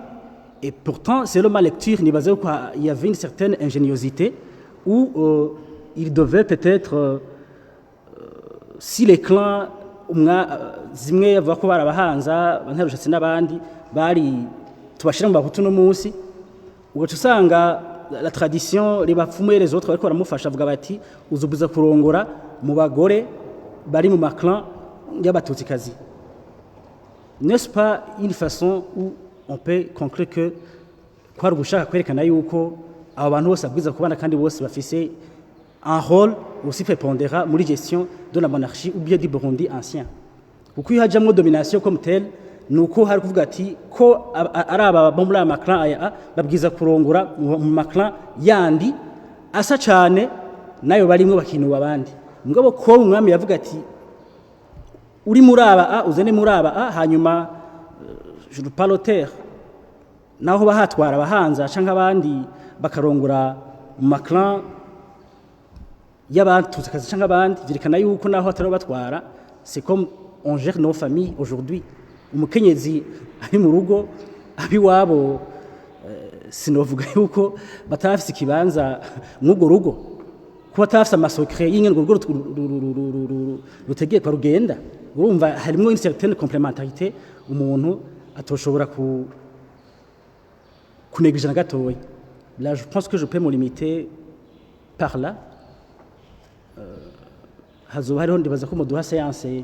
et pourtant c'est ma lecture nibaze ko il y avait une certaine ingéniosité où il devait peut-être si les clans zimwe bavuga ko barabahanza bantarushatse n'abandi bari tubashira mu bahutu no munsi ugaca usanga la tradition les bapfumu et les autres bariko baramufasha avuga bati uzubuza kurongora mu bagore bari mu maclan y'abatutsikazi. N'est-ce pas une façon où on peut conclure que kwa rugushaka kwerekana yuko abo bantu bose abwiza kubana kandi bose bafise un rôle aussi prépondérant muri gestion de la monarchie ou bien du Burundi ancien. Kuko hajamwe domination comme telle nuko hari kuvuga ati ko araba bo muri amaklan aya babwiza kurongora mu maklan yandi asa cyane nayo barimwe bakinuba abandi. Mugabo ko umwami yavuga ati uri muraba uzene muraba hanyuma je ne parle terre naho bahatwara abahanza canka abandi bakarongora mu maklan y'abantuzikazi canka abandi virikana yuko naho atari batwara. C'est comme on gère nos familles aujourd'hui. Umukenyezi ari mu rugo abiwabo sinovuga yuko batafise ikibanza mw'ugo rugo ko batafise amasokre y'ingene urwo rutegeye kwa rugenda. Urumva harimo une certaine complémentarité umuntu atoshobora kunégliger na gatoya. Là je pense que je peux me limiter par là. Hazoba hariho ndibaza ko muduha séance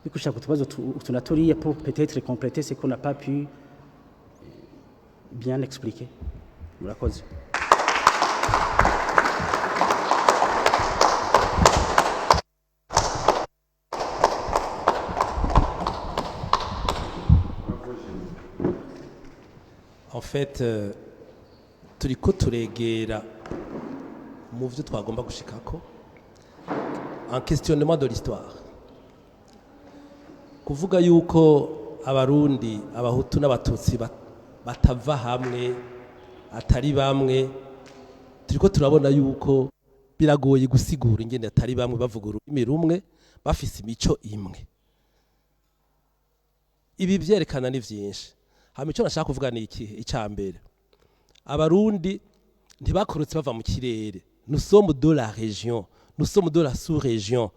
bikushaka kutubazo tunaturiye pour peut-être compléter ce qu'on n'a pas pu bien expliquer. Murakoze. En fait turiko turegera mu byo twagomba gushikako un questionnement de l'histoire. Kuvuga yuko abarundi abahutu n'abatutsi batava hamwe atari bamwe turiko turabona yuko biragoye gusigura ingene atari bamwe bavuga ururimi rumwe bafise imico imwe. Ibi vyerekana ni vyinshi. Hama ico nashaka kuvuga ni iki icambere. Abarundi ntibakorotse bava mu kirere. Nous sommes de la région, nous sommes de la sous-région.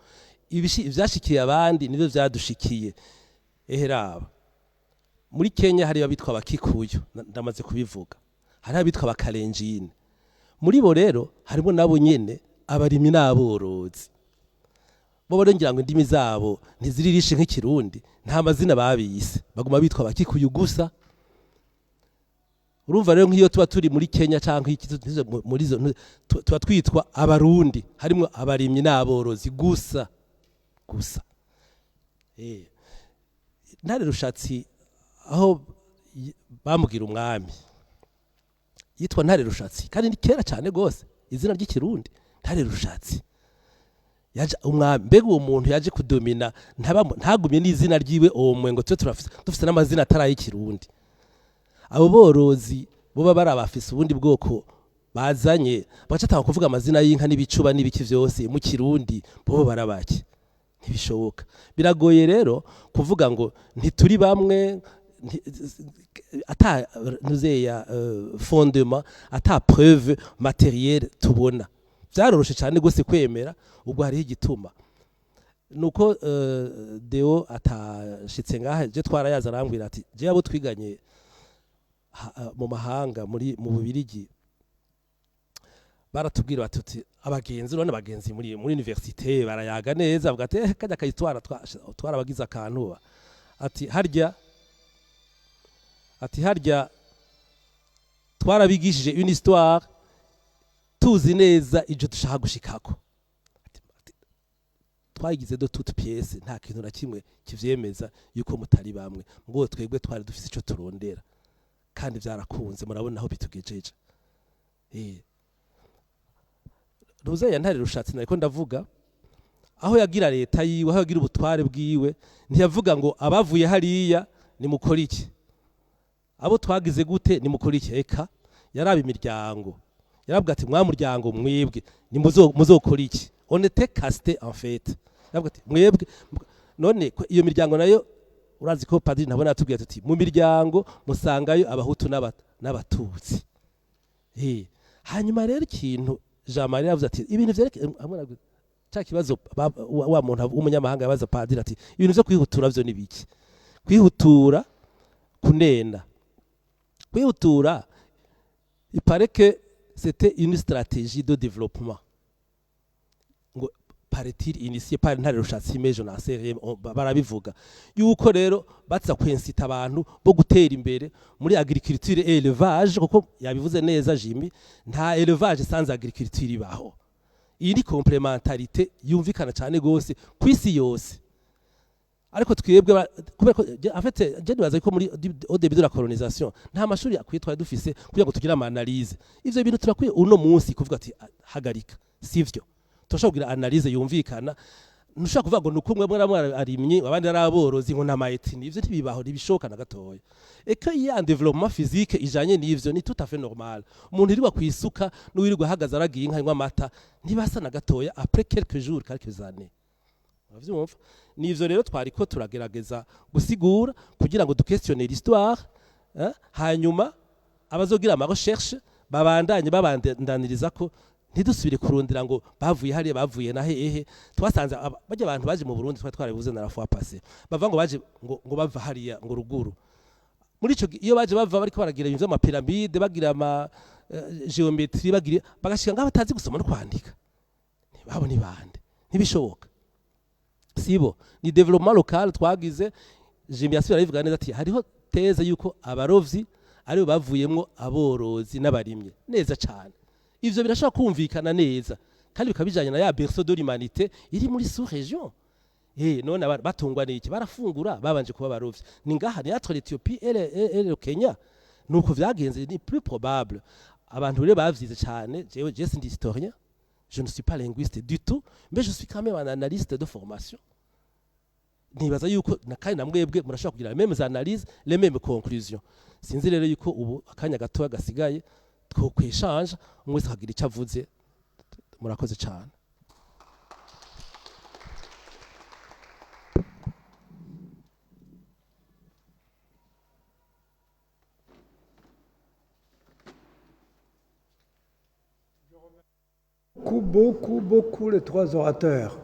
Ivyashikiye abandi nivyo vyadushikiye. Eheraba. Muri Kenya hari abitwa abakikuyu, ndamaze kubivuga. Hari abitwa abakalenjine. Muri bo rero harimo nabo nyene abarimyi n'aborozi. Bo barongera ngo indimi zabo ntiziririshe nk'ikirundi, nta mazina babise, baguma bitwa abakikuyu gusa. Urumva rero nk'iyo tuba turi muri Kenya canke muri zo tuba twitwa abarundi, harimo abarimyi n'aborozi gusa. Ntare Rushatsi aho bamugira umwami yitwa Ntare Rushatsi kandi ni kera cyane gose izina ry'ikirundi Ntare Rushatsi yaje umwami. Mbega uwo muntu yaje kudomina ntagumye n'izina ryiwe omwe ngo dufise n'amazina atarayikirundi. Abo borozi boba barabafise ubundi bwoko bazanye bacatanga kuvuga amazina y'inka n'ibicuba n'ibiki vyose mu kirundi bobo barabaki ntibishoboka. Biragoye rero kuvuga ngo ntituri bamwe ata nuzeya fondement ata preuve matérielle tubona. Vyaroroshe cyane gose kwemera ubwo hariho igituma nuko Deo atashitse ngaha je twarayaza arambwira ati je abo twiganye mu mahanga mu Bubirigi baratubwira batuti abagenzi urone abagenzi muri université barayaga neza avuga ati kajya kayitwara twarabagiza akantu ati harya twarabigishije une histoire tuzi neza ivyo dushaka gushikako. Twagize do toute pièce nta kintu na kimwe kivyemeza yuko mutari bamwe ngo twebwe twari dufise ico turondera kandi vyarakunze murabona aho bitugejeje. Ruzeya Ntare Rushatsi nariko ndavuga aho yagira leta yiwe aho yagira ubutware bwiwe ntiyavuga ngo abavuye hariya ni mukora iki abo twagize gute ni mukora iki. Eka yaraba imiryango yarabwa ati mwa muryango mwebwe ni muzokora iki. On était casté en fait. Yarabwa ati mwebwe none iyo miryango nayo urazi ko padiri nabona yatubwiye ati mu miryango musangayo abahutu n'abatutsi. Hanyuma rero ikintu Jean Marie yavuze ati ibintu vyereke cya kibazo wa muntu w'umunyamahanga yabaza padiri ati ibintu vyo kwihutura vyo nibiki. Kwihutura kunena kwihutura il paraît que c'était une stratégie de développement ngo paraît-il initié par Ntare Rushatsi mais je n'en sais rien barabivuga yuko rero batsa kwensita abantu bo gutera imbere muri agriculture et élevage kuko yabivuze neza Jimmy nta élevage sans agriculture ibaho. Iyi ni complémentarité yumvikana cyane gose kwisi yose. Ariko twebwe kubera ko en fait je nibaza ko muri au début de la colonisation nta mashuri akwitwa dufise kugira ngo tugire ama analyse. Ivyo bintu turakwiye uno munsi kuvuga ati hagarika sivyo. Toshobora kugira analyse yumvikana ntushaka kuvuga ngo nukumwe mwe arimye abandi araborozi ngo namayetini ivyo ntibibaho ntibishoka na gatoya. Eka ya développement physique ijanye n'ivyo ni tout à fait normal. Umuntu iriwa kwisuka n'uwirirwa hagaza aragiye inka nywa amata ntibasa na gatoya après quelques jours quelques années. Uravyumva nivyo rero twariko turagerageza gusigura kugira ngo duquestionner l'histoire hanyuma abazogira ama recherche babandaniriza ko ntidusubire kurundira ngo bavuye hariya bavuye na hehe. Twasanze bajya abantu baje mu Burundi twarabivuze na la fois passée bava ngo baje ngo bava hariya ngo ruguru muri ico iyo baje bava bariko baragira ibintu by'ama pyramide bagira ama geometrie bagira bagashika ngo batazi gusoma no kwandika ntibabo ni bande ntibishoboka sibo ni développement local twagize. Jimmy yasubira yivuga neza ati hariho teze yuko abarovyi ari bavuyemwo aborozi n'abarimye neza cyane. Ivyo birashaka kumvikana neza kandi bikabijanye na ya berceau de l'humanité iri muri sous-région. None batungwa n'iki barafungura babanje kuba barovyi ni ngaha ni entre l'Ethiopie et le Kenya nuko vyagenze ni plus probable. Abantu rero bavyize cyane je suis historien, je ne suis pas linguiste du tout mais je suis quand même un analyste de formation. nibaza yuko kandi na mwebwe murashobora kugira les mêmes analyses les mêmes conclusions. Sinzi rero yuko ubu akanya gatoya gasigaye twokwishanja umwe wese akagira icyo avuze. Murakoze cyane. Beaucoup les trois orateurs.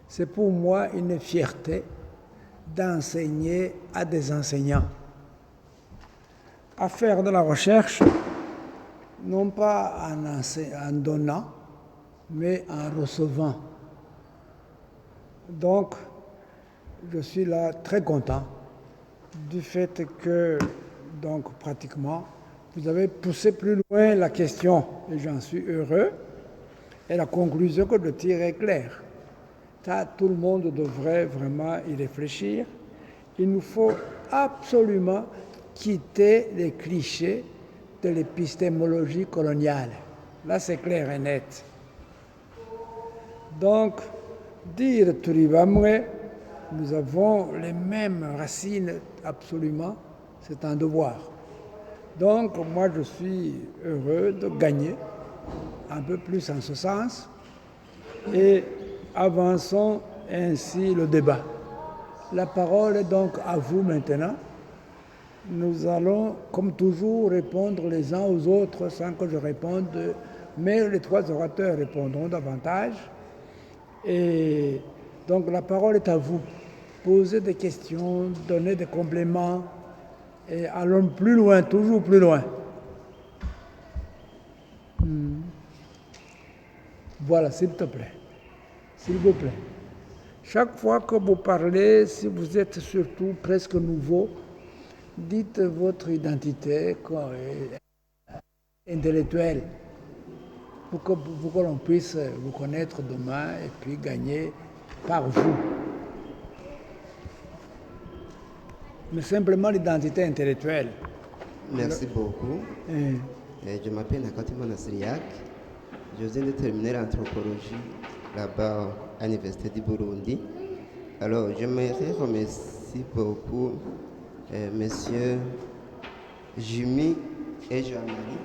C'est pour moi une fierté d'enseigner à des enseignants. À faire de la recherche, non pas en donnant, mais en recevant. Donc, je suis là très content du fait que, donc pratiquement, vous avez poussé plus loin la question, et j'en suis heureux. Et la conclusion que je tire est claire. Ça, tout le monde devrait vraiment y réfléchir. Il nous faut absolument quitter les clichés de l'épistémologie coloniale. Là, c'est clair et net. Donc, dire Turibamwe, nous avons les mêmes racines absolument, c'est un devoir. Donc, moi, je suis heureux de gagner un peu plus en ce sens et avançons ainsi le débat. La parole est donc à vous maintenant. Nous allons, comme toujours, répondre les uns aux autres sans que je réponde, mais les trois orateurs répondront davantage. Et donc la parole est à vous. Posez des questions, donnez des compléments et allons plus loin, toujours plus loin. Voilà, s'il te plaît. S'il vous plaît. Chaque fois que vous parlez, si vous êtes surtout presque nouveau, dites votre identité intellectuelle pour que l'on puisse vous connaître demain et puis gagner par vous. Mais simplement l'identité intellectuelle. Merci beaucoup. Je m'appelle Nakati Monasiriak. Je viens de terminer l'anthropologie là-bas à l'Université du Burundi. Alors, j'aimerais remercier beaucoup Messieurs Jimmy et Jean-Marie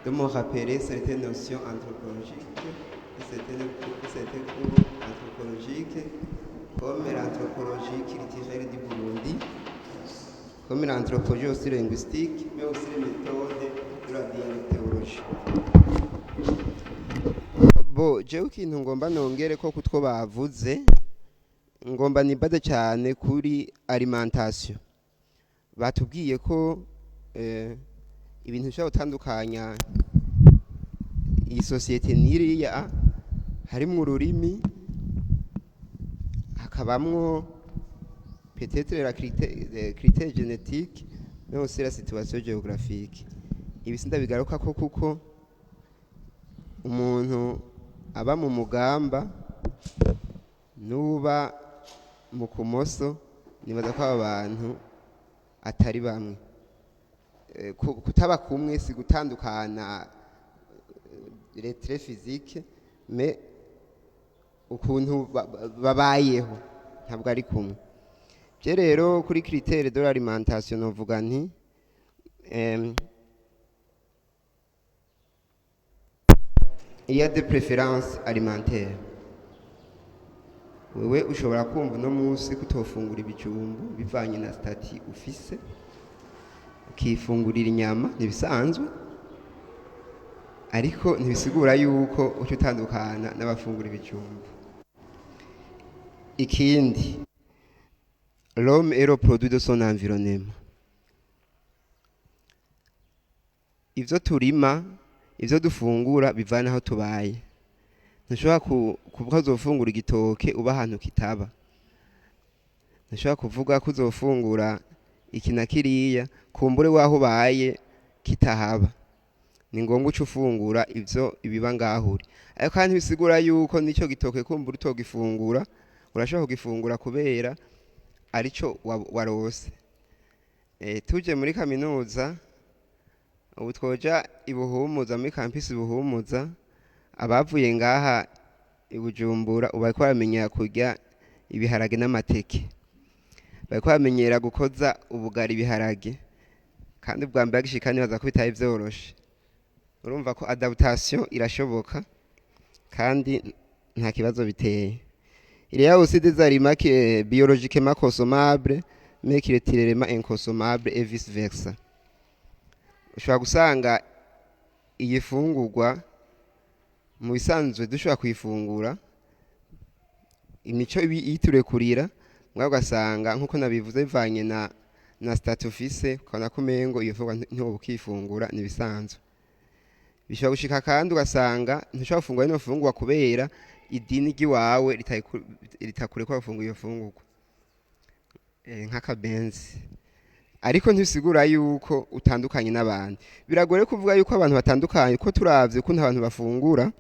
de me rappeler certaines notions anthropologiques, certains cours anthropologiques, comme l'anthropologie culturelle du Burundi, comme l'anthropologie aussi linguistique, mais aussi les méthodes de la dialectologie. Bo jewe ikintu ngomba nongere ko kutwo bavuze ngomba nibade cyane kuri alimentation. Batubwiye ko ibintu bishobora gutandukanya iyi societe n'iriya harimo ururimi, hakabamwo peut-être la critère génétique, mais aussi la situation géographique. Ibi sindabigaruka ko kuko umuntu aba mu mugamba nuba mu kumoso nibaza ko abantu atari bamwe. Kutaba kumwe si gutandukana les traits physiques, mais ukuntu babayeho ntabwo ari kumwe. Je rero kuri critère de l'alimentation novuga nti il y a des préférences alimentaires. Wewe ushobora kumva no munsi kutofungura ibijumbu bivanye na stati ufise, ukifungurira inyama nibisanzwe, ariko ntibisigura yuko utandukana n'abafungura ibijumbu. Ikindi, l'homme est le produit de son environnement. Ivyo turima, ivyo dufungura bivana aho tubaye. Ntushobora kuvuga ko uzofungura igitoke uba ahantu kitaba. Ntushobora kuvuga ko uzofungura iki na kiriya kumbure waho ubaye kitahaba. Ni ngombwa uca ufungura ivyo ibiba ngahuri. Ariko kandi bisigura yuko nico gitoke kumbura utogifungura, urashobora kugifungura kubera arico warose. Tuje muri kaminuza ubu twoja ibuhumuza muri campus ibuhumuza, abavuye ngaha ibujumbura ubariko baramenyera kurya ibiharage n'amateke. Bariko bamenyera gukoza ubugari ibiharage kandi ubwa mbere agishika nibaza ko bitari vyoroshe. Urumva ko adaptation irashoboka kandi nta kibazo biteye. Il y a aussi des aliments qui biologiquement consommables mais qui est inconsommable et vice versa. Ushobora gusanga iyi fungurwa mu bisanzwe dushobora kuyifungura imico yiturekurira mwa ugasanga nkuko nabivuze bivanye na statufise kana kumengo iyo fungurwa ntiwo ukifungura ni bisanzwe. Bishobora gushika kandi ugasanga ntushobora gufungura ino fungurwa kubera idini ry'iwawe ritakurekwa gufungura iyo fungurwa nk'akabenzi, ariko ntibisigura yuko utandukanye n'abandi. Biragore kuvuga yuko abantu batandukanye ko turavye ukuntu abantu bafungura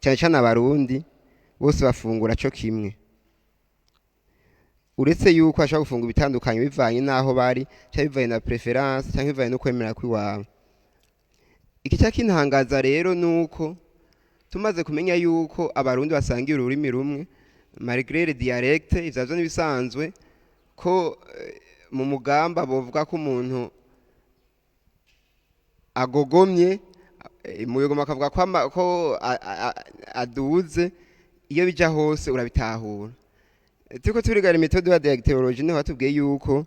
cyane cyane abarundi bose bafungura cyo kimwe, uretse yuko ashaka gufungura bitandukanye bivanye naho bari cyangwa bivanye na preference cyangwa bivanye no kwemera kwiwawe. Iki cyakintangaza rero nuko tumaze kumenya yuko abarundi basangiye ururimi rumwe malgré les dialectes ivyo nibisanzwe ko mu mugamba bovuga ko umuntu agogomye muyogoma akavuga ko aduze iyo bija hose urabitahura. Tuko turigara méthode ya dialectologie niho batubwiye yuko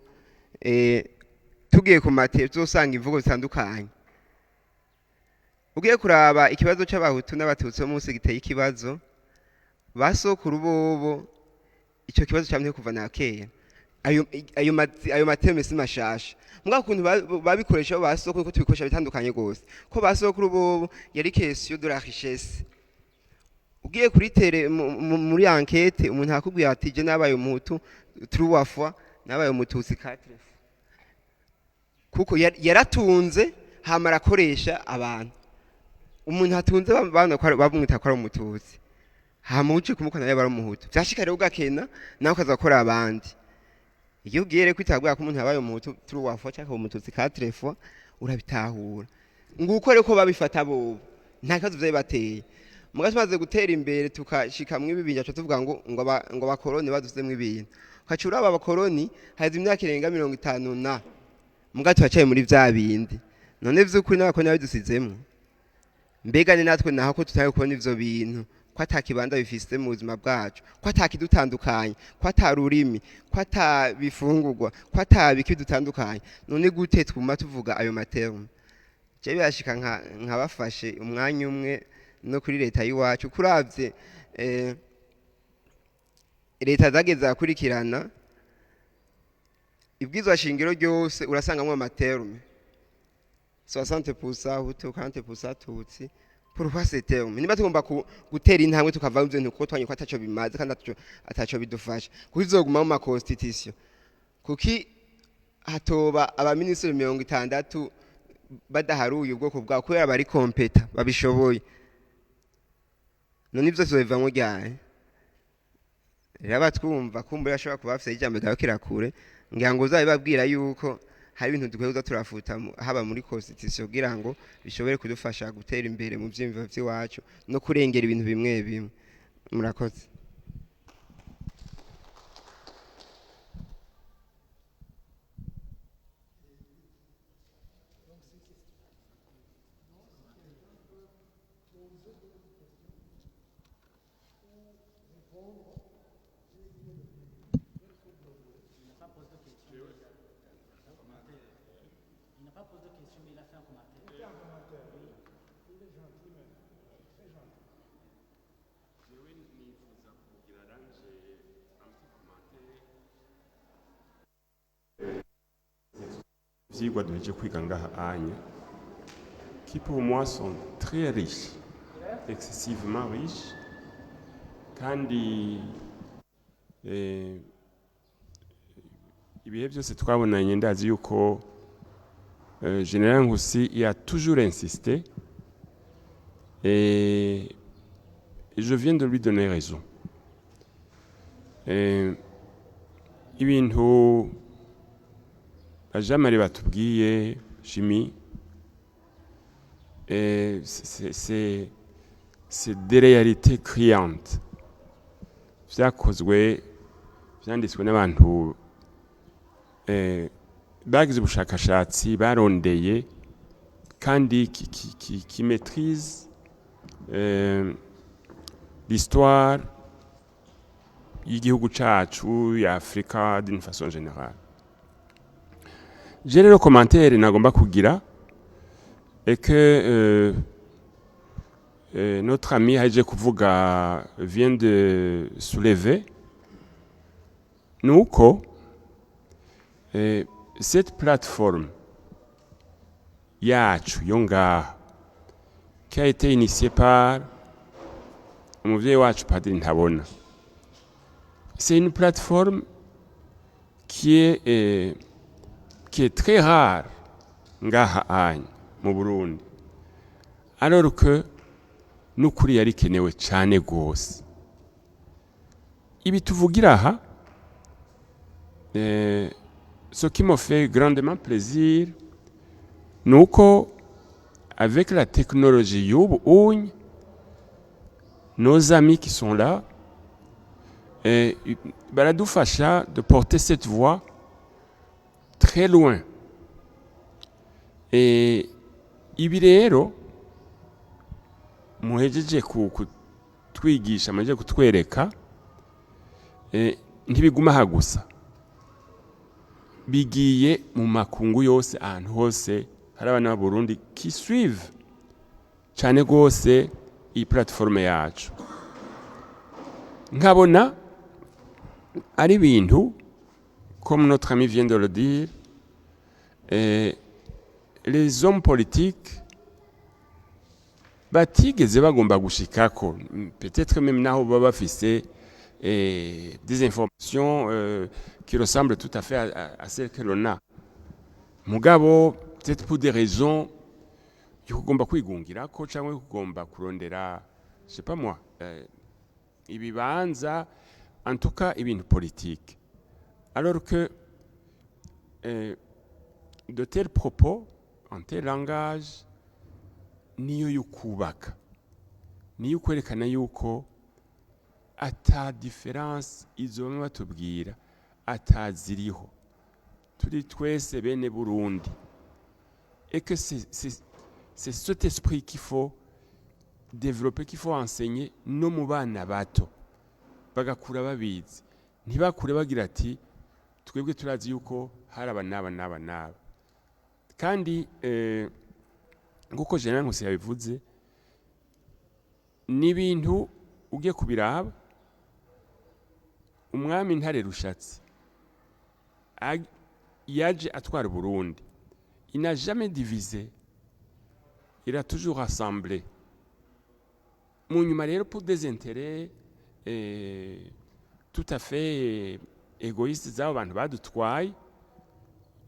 tugiye ku mate tuzosanga imvugo zitandukanye. Ugiye kuraba ikibazo c'abahutu n'abatutsi bo munsi giteye ikibazo basokuru bobo ico kibazo cyamye kuva na kera. Ayo mateme si mashasha mbwa kuntu babikoresha basokuru ko tubikoresha bitandukanye gose ko basokuru bobo yari question de la richesse. Ugiye kuri tere muri enquête umuntu akubwiye ati je nabaye umuhutu 3 fois nabaye umututsi 4 fois kuko yaratunze hamara akoresha abantu. Umuntu atunze bana babumwita ko ari umututsi hamuce kumukana yaba ari umuhutu byashika rero ugakena nawe ukazakora abandi. Iyo ugiye rero kwitabwa ko umuntu yabaye umuhutu 3 fois cyangwa umututsi 4 fois urabitahura nguko rero ko babifata bo nta kazo byaye bateye. Muga tumaze gutera imbere tukashika mu ibibinja cyo tuvuga ngo abakoroni badusemo ibintu kacura aba bakoroni hazi imyaka irenga 50 na muga twacaye muri vya bindi none vy'ukuri n'abakoroni babidusizemo. Mbega ni natwe naho ko tutaye kubona ivyo bintu ko atakibanda bifise mu buzima bwacu ko atakidutandukanye ko atarurimi ko atabifungurwa ko atabiki dutandukanye none gute twuma tuvuga ayo materme. Je byashika nkabafashe umwanya umwe no kuri leta yiwacu kuravye leta zageza kurikirana ibwizwa shingiro ryose urasangamwe amaterme 60% Hutu 40% Tutsi pour ces termes. Niba tugomba gutera intambwe tukava mu bintu ko twanye ko ataco bimaze kandi ataco bidufasha kuzoguma mu constitution kuki hatoba abaministeri 60 badaharuye ubwoko bwa kubera bari kompeta babishoboye. None ivyo zovamwe ryaye rero batwumva kumbura ashobora kuba afite ijambo gaho kirakure ngira ngo uzabibabwira yuko hari ibintu dukwiye turafuta haba muri constitution kugira ngo bishobore kudufasha gutera imbere mu byimvo by'iwacu no kurengera ibintu bimwe bimwe. Murakoze. Vyigwa duheje kwiga ngaha anya qui pour moi sont très riches, excessivement riches kandi ibihe byose twabonanye ndazi yuko Général Nkusi il a toujours insisté et je viens de lui donner raison. Ibintu Jamari batubwiye Jimmy c'est des réalités criantes. vyakozwe vyanditswe n'abantu bagize ubushakashatsi barondeye kandi qui maîtrise l'histoire y'igihugu cacu ya Afrika d'une façon générale. J'ai le commentaire nagomba kugira et que notre ami Haje Kuvuga vient de soulever. Nuko cette plateforme yacu yonga qui a été initiée par umuvyeyi wacu Padiri Ntabona. C'est une plateforme qui est très rare ngaha anya mu Burundi, alors que n'ukuri yari kenewe cyane gose. Ibi tuvugira aha, ce qui me fait grandement plaisir, nuko avec la technologie y'ubu uny, nos amis qui sont là, baradufasha de porter cette voix très loin. Et ibi rero muhejeje kutwigisha, muhejeje kutwereka, ntibiguma aha gusa, bigiye mu makungu yose, ahantu hose hari abana b'Abarundi qui suivent cyane gose iyi plateforme yacu. Nkabona ari ibintu, comme notre ami vient de le dire, les hommes politiques batigeze bagomba gushikako, peut-être même naho baba bafise des informations qui ressemblent tout à fait à celles que l'on a. Mugabo, peut-être pour des raisons yo kugomba kwigungirako cyangwa kugomba kurondera, je sais pas moi, ibibanza, en tout cas ibintu politique. Alors que de tels propos, en tel langage, niyo yukubaka, niyo kwerekana yuko ata différence izo batubwira ataziriho, turi twese bene Burundi, et que c'est cet esprit qu'il faut développer, qu'il faut enseigner no mu bana bato, bagakura babizi, ntibakure bagira ati twebwe turazi yuko hari abanaba. Kandi nguko General Nkusi yabivuze, ni ibintu ugiye kubiraba. Umwami Ntare Rushatsi yaje atwara Burundi, il n'a jamais divisé, il a toujours rassemblé. Mu nyuma rero, pour des intérêts tout à fait égoïstes z'abo bantu badutwaye,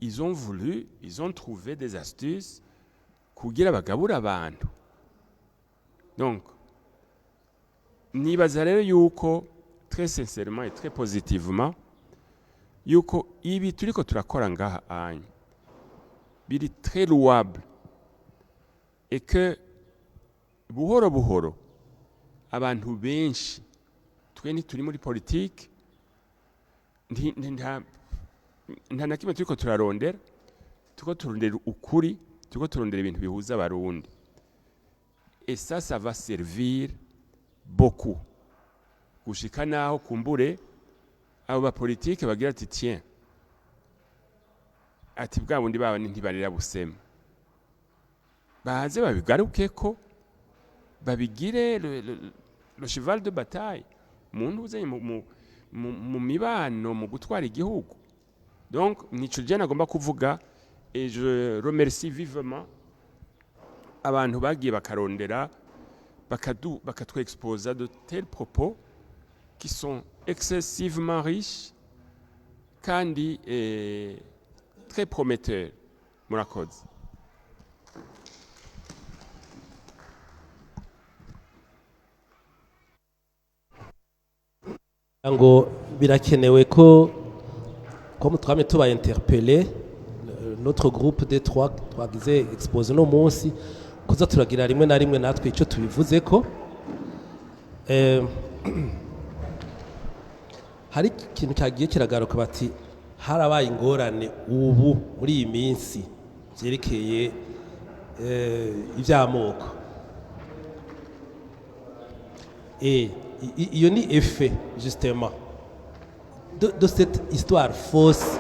ils ont trouvé des astuces kugira bagabura abantu. Donc, nibaza rero yuko très sincèrement et très positivement yuko ibi turiko turakora ngaha anya biri très louable, et que buhoro buhoro abantu benshi twe turi muri politique nta na kimwe turiko turarondera, turiko turondera ukuri, turiko turondera ibintu bihuza Abarundi. Et ça va servir beaucoup gushika naho kumbure abo ba politique bagira ati tiens, ati bwa bundi baba ntibarira busema, baze babigarukeko, babigire le cheval de bataille, muntu uzanye mu mibano mu gutwara igihugu. Donc nico je nagomba kuvuga, et je remercie vivement abantu bagiye bakarondera bakatwe exposer de tels propos qui sont excessivement riches kandi très prometteurs. Murakoze. ngo birakenewe ko comme twame tuba interpeller notre groupe de 3 twagize expose no munsi kuza turagira rimwe na rimwe natwe ico tubivuze ko hari ikintu cyagiye kiragaruka bati harabaye ingorane ubu muri iyi minsi byerekeye iby'amoko. Iyo ni effet justement de cette histoire fausse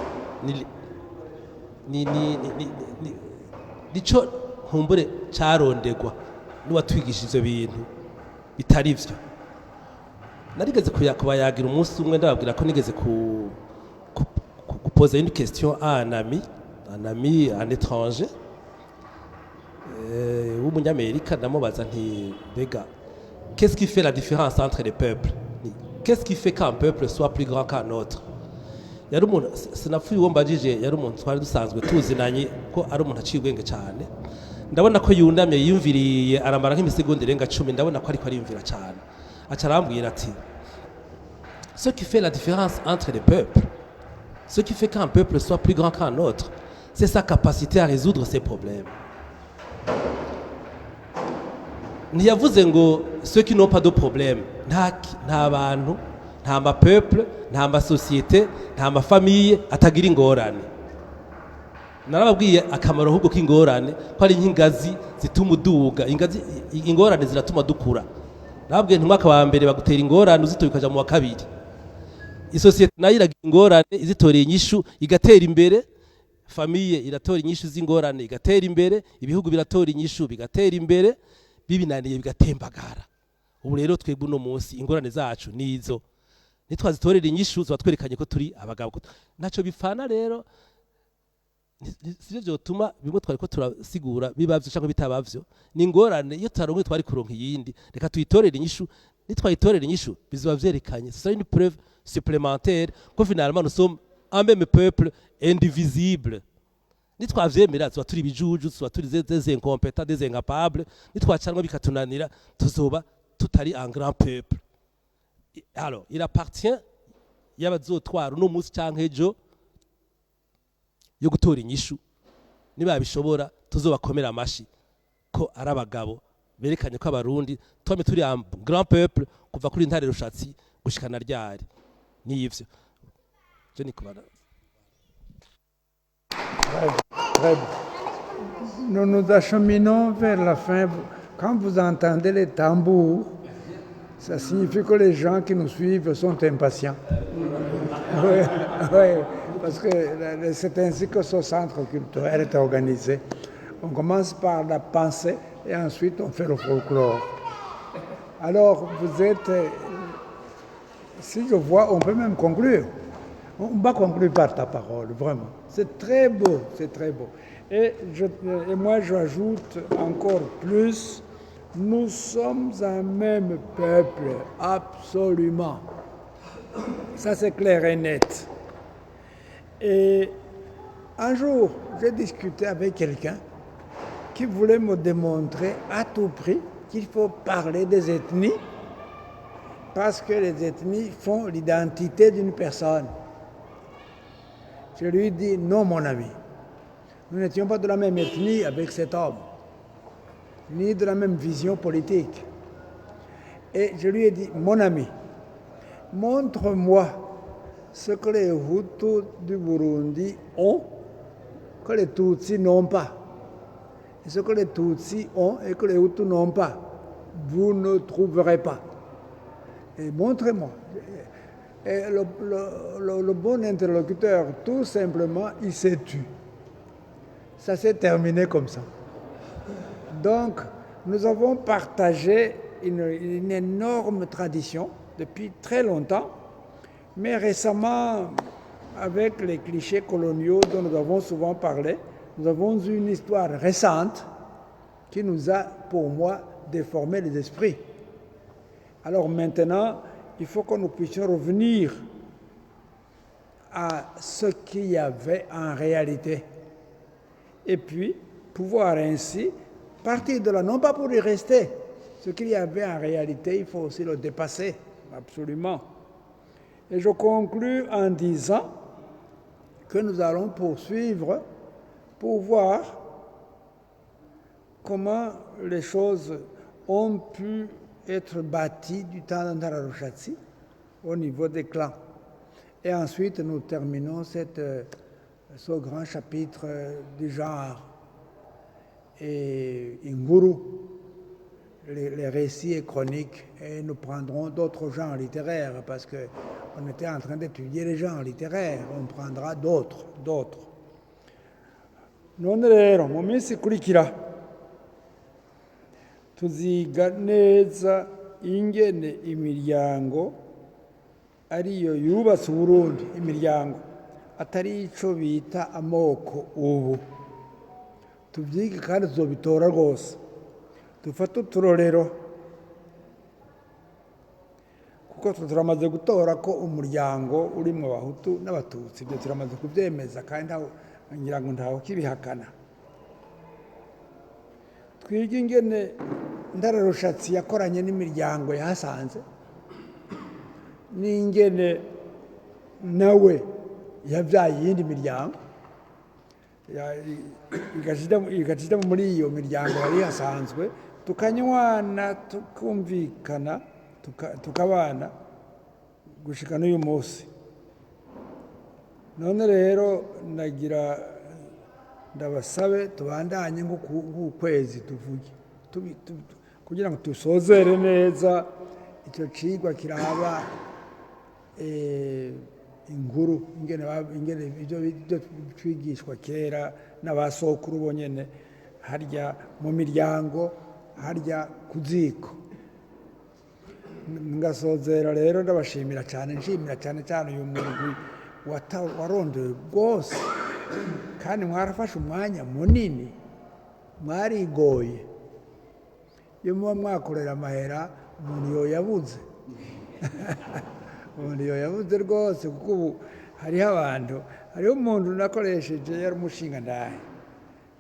nico nkumbure carondegwa n'uwatwigisha ivyo bintu bitari vyo. Narigeze kubayagira umunsi umwe ndababwira ko nigeze poser une question à un ami un étranger w'umunyamerika, ndamubaza nti mbega qu'est-ce qui fait la différence entre les peuples? Qu'est-ce qui fait qu'un peuple soit plus grand qu'un autre? Yari umuntu sinapfuye uwo mbajije, yari umuntu twari dusanzwe tuzinanye ko ari umuntu aciye ubwenge cyane. Ndabona ko yunamye yiyumviriye aramara nk'imisegonda irenga 10, ndabona ko ariko ariyumvira cyane. Aca arambwira ati ce qui fait la différence entre les peuples, ce qui fait qu'un peuple soit plus grand qu'un autre, c'est sa capacité à résoudre ses problèmes. Ntiyavuze ngo ceux qui n'ont pas de problème, nta bantu, nta ma peuple, nta ma société, nta ma famille atagira ingorane. Narababwiye akamaro ahubwo k'ingorane ko ari nk'ingazi zituma uduga, ingorane ziratuma dukura. Nababwiye ntumwaka wa mbere bagutera ingorane uzitoye ukaja mu wa kabiri. Isosiyete nayo iragira ingorane izitoreye inyishu igatera imbere, famille iratora inyishu z'ingorane igatera imbere, ibihugu biratora inyishu bigatera imbere, bibinaniye bigatembagara. Ubu rero twebwe uno munsi ingorane zacu nizo nitwazitorera inyishu zo twerekanye ko turi abagabo. Naco bifana rero sivyo byotuma bimwe twari ko turasigura bibavyo cyangwa bitabavyo. Ni ingorane iyo taronke twari kuronka yindi, reka tuyitorera inyishu, nitwayitorera inyishu bizoba vyerekanye. C'est une preuve supplémentaire ko finalement nous sommes un même peuple indivisible. Nitwavyemera tuba turi bijuju, tuba turi des incompétents, des incapables, nitwacanwa bikatunanira tuzoba tutari un grand peuple. Alors, il appartient y'abazotwara uno munsi canke ejo yo gutora inyishu, niba bishobora tuzobakomera amashi ko ari abagabo berekanye ko abarundi twame turi un grand peuple kuva kuri Ntare Rushatsi gushikana ryari. Nivyo je nikubara. Très bien. Nous nous acheminons vers la fin. Quand vous entendez les tambours, ça signifie que les gens qui nous suivent sont impatients. Oui, oui, parce que c'est ainsi que ce centre culturel est organisé. On commence par la pensée et ensuite on fait le folklore. Alors vous êtes, si je vois, on peut même conclure. On va conclure par ta parole, vraiment. C'est très beau, c'est très beau. Et moi, j'ajoute encore plus, nous sommes un même peuple, absolument. Ça, c'est clair et net. Et un jour, j'ai discuté avec quelqu'un qui voulait me démontrer à tout prix qu'il faut parler des ethnies parce que les ethnies font l'identité d'une personne. Je lui ai dit, non mon ami, nous n'étions pas de la même ethnie avec cet homme, ni de la même vision politique. Et je lui ai dit, mon ami, montre-moi ce que les Hutus du Burundi ont, que les Tutsis n'ont pas. Et ce que les Tutsis ont et que les Hutus n'ont pas, vous ne trouverez pas. Et montrez-moi. Et le bon interlocuteur, tout simplement, il s'est tu. Ça s'est terminé comme ça. Donc, nous avons partagé une énorme tradition depuis très longtemps, mais récemment, avec les clichés coloniaux dont nous avons souvent parlé, nous avons eu une histoire récente qui nous a, pour moi, déformé les esprits. Alors maintenant, il faut que nous puissions revenir à ce qu'il y avait en réalité. Et puis, pouvoir ainsi partir de là, non pas pour y rester. Ce qu'il y avait en réalité, il faut aussi le dépasser, absolument. Et je conclus en disant que nous allons poursuivre pour voir comment les choses ont pu être bâties du temps d'Antara Rushatsi au niveau des clans. Et ensuite, nous terminons ce grand chapitre du genre et Inguru, les récits et chroniques, et nous prendrons d'autres genres littéraires parce qu'on était en train d'étudier les genres littéraires, on prendra d'autres. None rero mu minsi ikurikira tuziga neza ingene imiryango ariyo yubatse Uburundi, imiryango atari ico bita amoko ubu. Tuvyige kandi tuzobitora rwose. Dufate uturorero kuko turamaze gutora ko umuryango urimwo Abahutu n'Abatutsi, ibyo turamaze kuvyemeza kandi ngira ngo ntaho kibihakana. Twige ingene Ndara Rushatsi yakoranye n'imiryango yahasanze n'ingene nawe yabyaye iyindi miryango igashira muri iyo miryango yari hasanzwe, tukanywana tukumvikana tukabana gushika n'uyu munsi. None rero nagira ndabasabe tubandanye nk'ukwezi tuvuge kugira ngo tusozere neza icyo cigwa kiraba inkuru ingene ibyo twigishwa kera n'abasokuru bonyene harya mu miryango harya ku ziko. Ngasozera rero ndabashimira cyane, nshimira cyane uyu murwi warondoye rwose kandi mwarafashe umwanya munini, mwarigoye. Iyo muba mwakorera amahera umuntu yoyabuze umuntu yoyabuze rwose, kuko ubu hariho umuntu nakoresheje yari umushinga ndahe,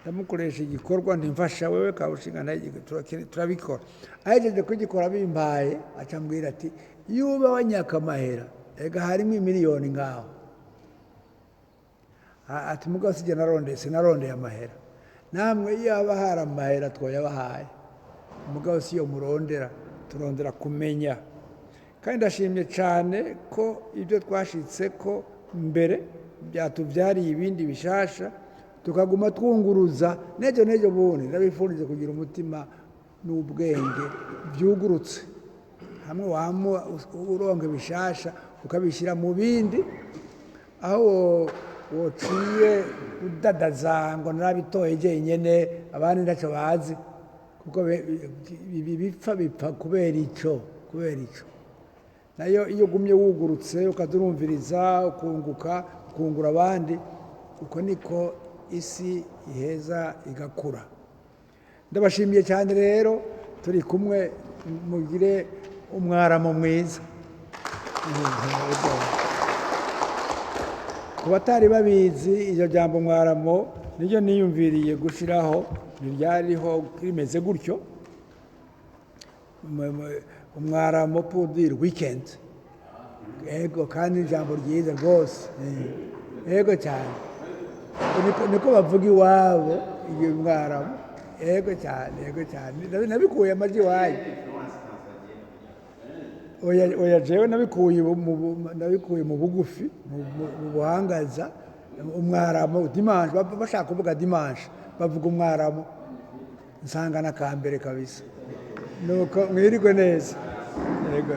ndamukoresha igikorwa ntimfasha wewe kawushinga ndahe turabikora. Ahejeje kugikora bimbaye acambwira ati iyo uba wanyaka amahera ega harimo imiliyoni ngaho, ati mugabo sinarondeye amahera. Namwe iyo haba hari amahera twoyabahaye, mugabo siyo murondera, turondera kumenya. Kandi ndashimye cyane ko ibyo twashitse ko mbere byatubyariye ibindi bishasha, tukaguma twunguruza nejo bundi. Ndabifurize kugira umutima n'ubwenge byugurutse, hamwe wamwe uronke bishasha ukabishyira mu bindi, aho wociye udadaza ngo narabitoye jenyene abandi ntacyo bazi, kuko bipfa kubera ico. Nayo iyo ugumye wugurutse ukadurumviriza ukunguka ukungura abandi, uko niko isi iheza igakura. Ndabashimiye cyane rero, turi kumwe, mugire umwaramo mwiza. Ku batari babizi iryo jambo mwaramo niryo niyumviriye gushiraho, ntiryariho rimeze gutyo. Umwaramo pour dire weekend. Ego kandi ijambo ryiza rwose. Ego cyane. Niko bavuga iwabo iyo mwaramo. Ego cyane. Nabikuye amaji wayo. Oya jewe nabikuye mu bugufi, mu buhangaza. Umwaramo dimanche, bashaka kuvuga dimanche bavuga umwaramo, nsanga nakambere kabisa. Nuko mwirigwe neza. Yego.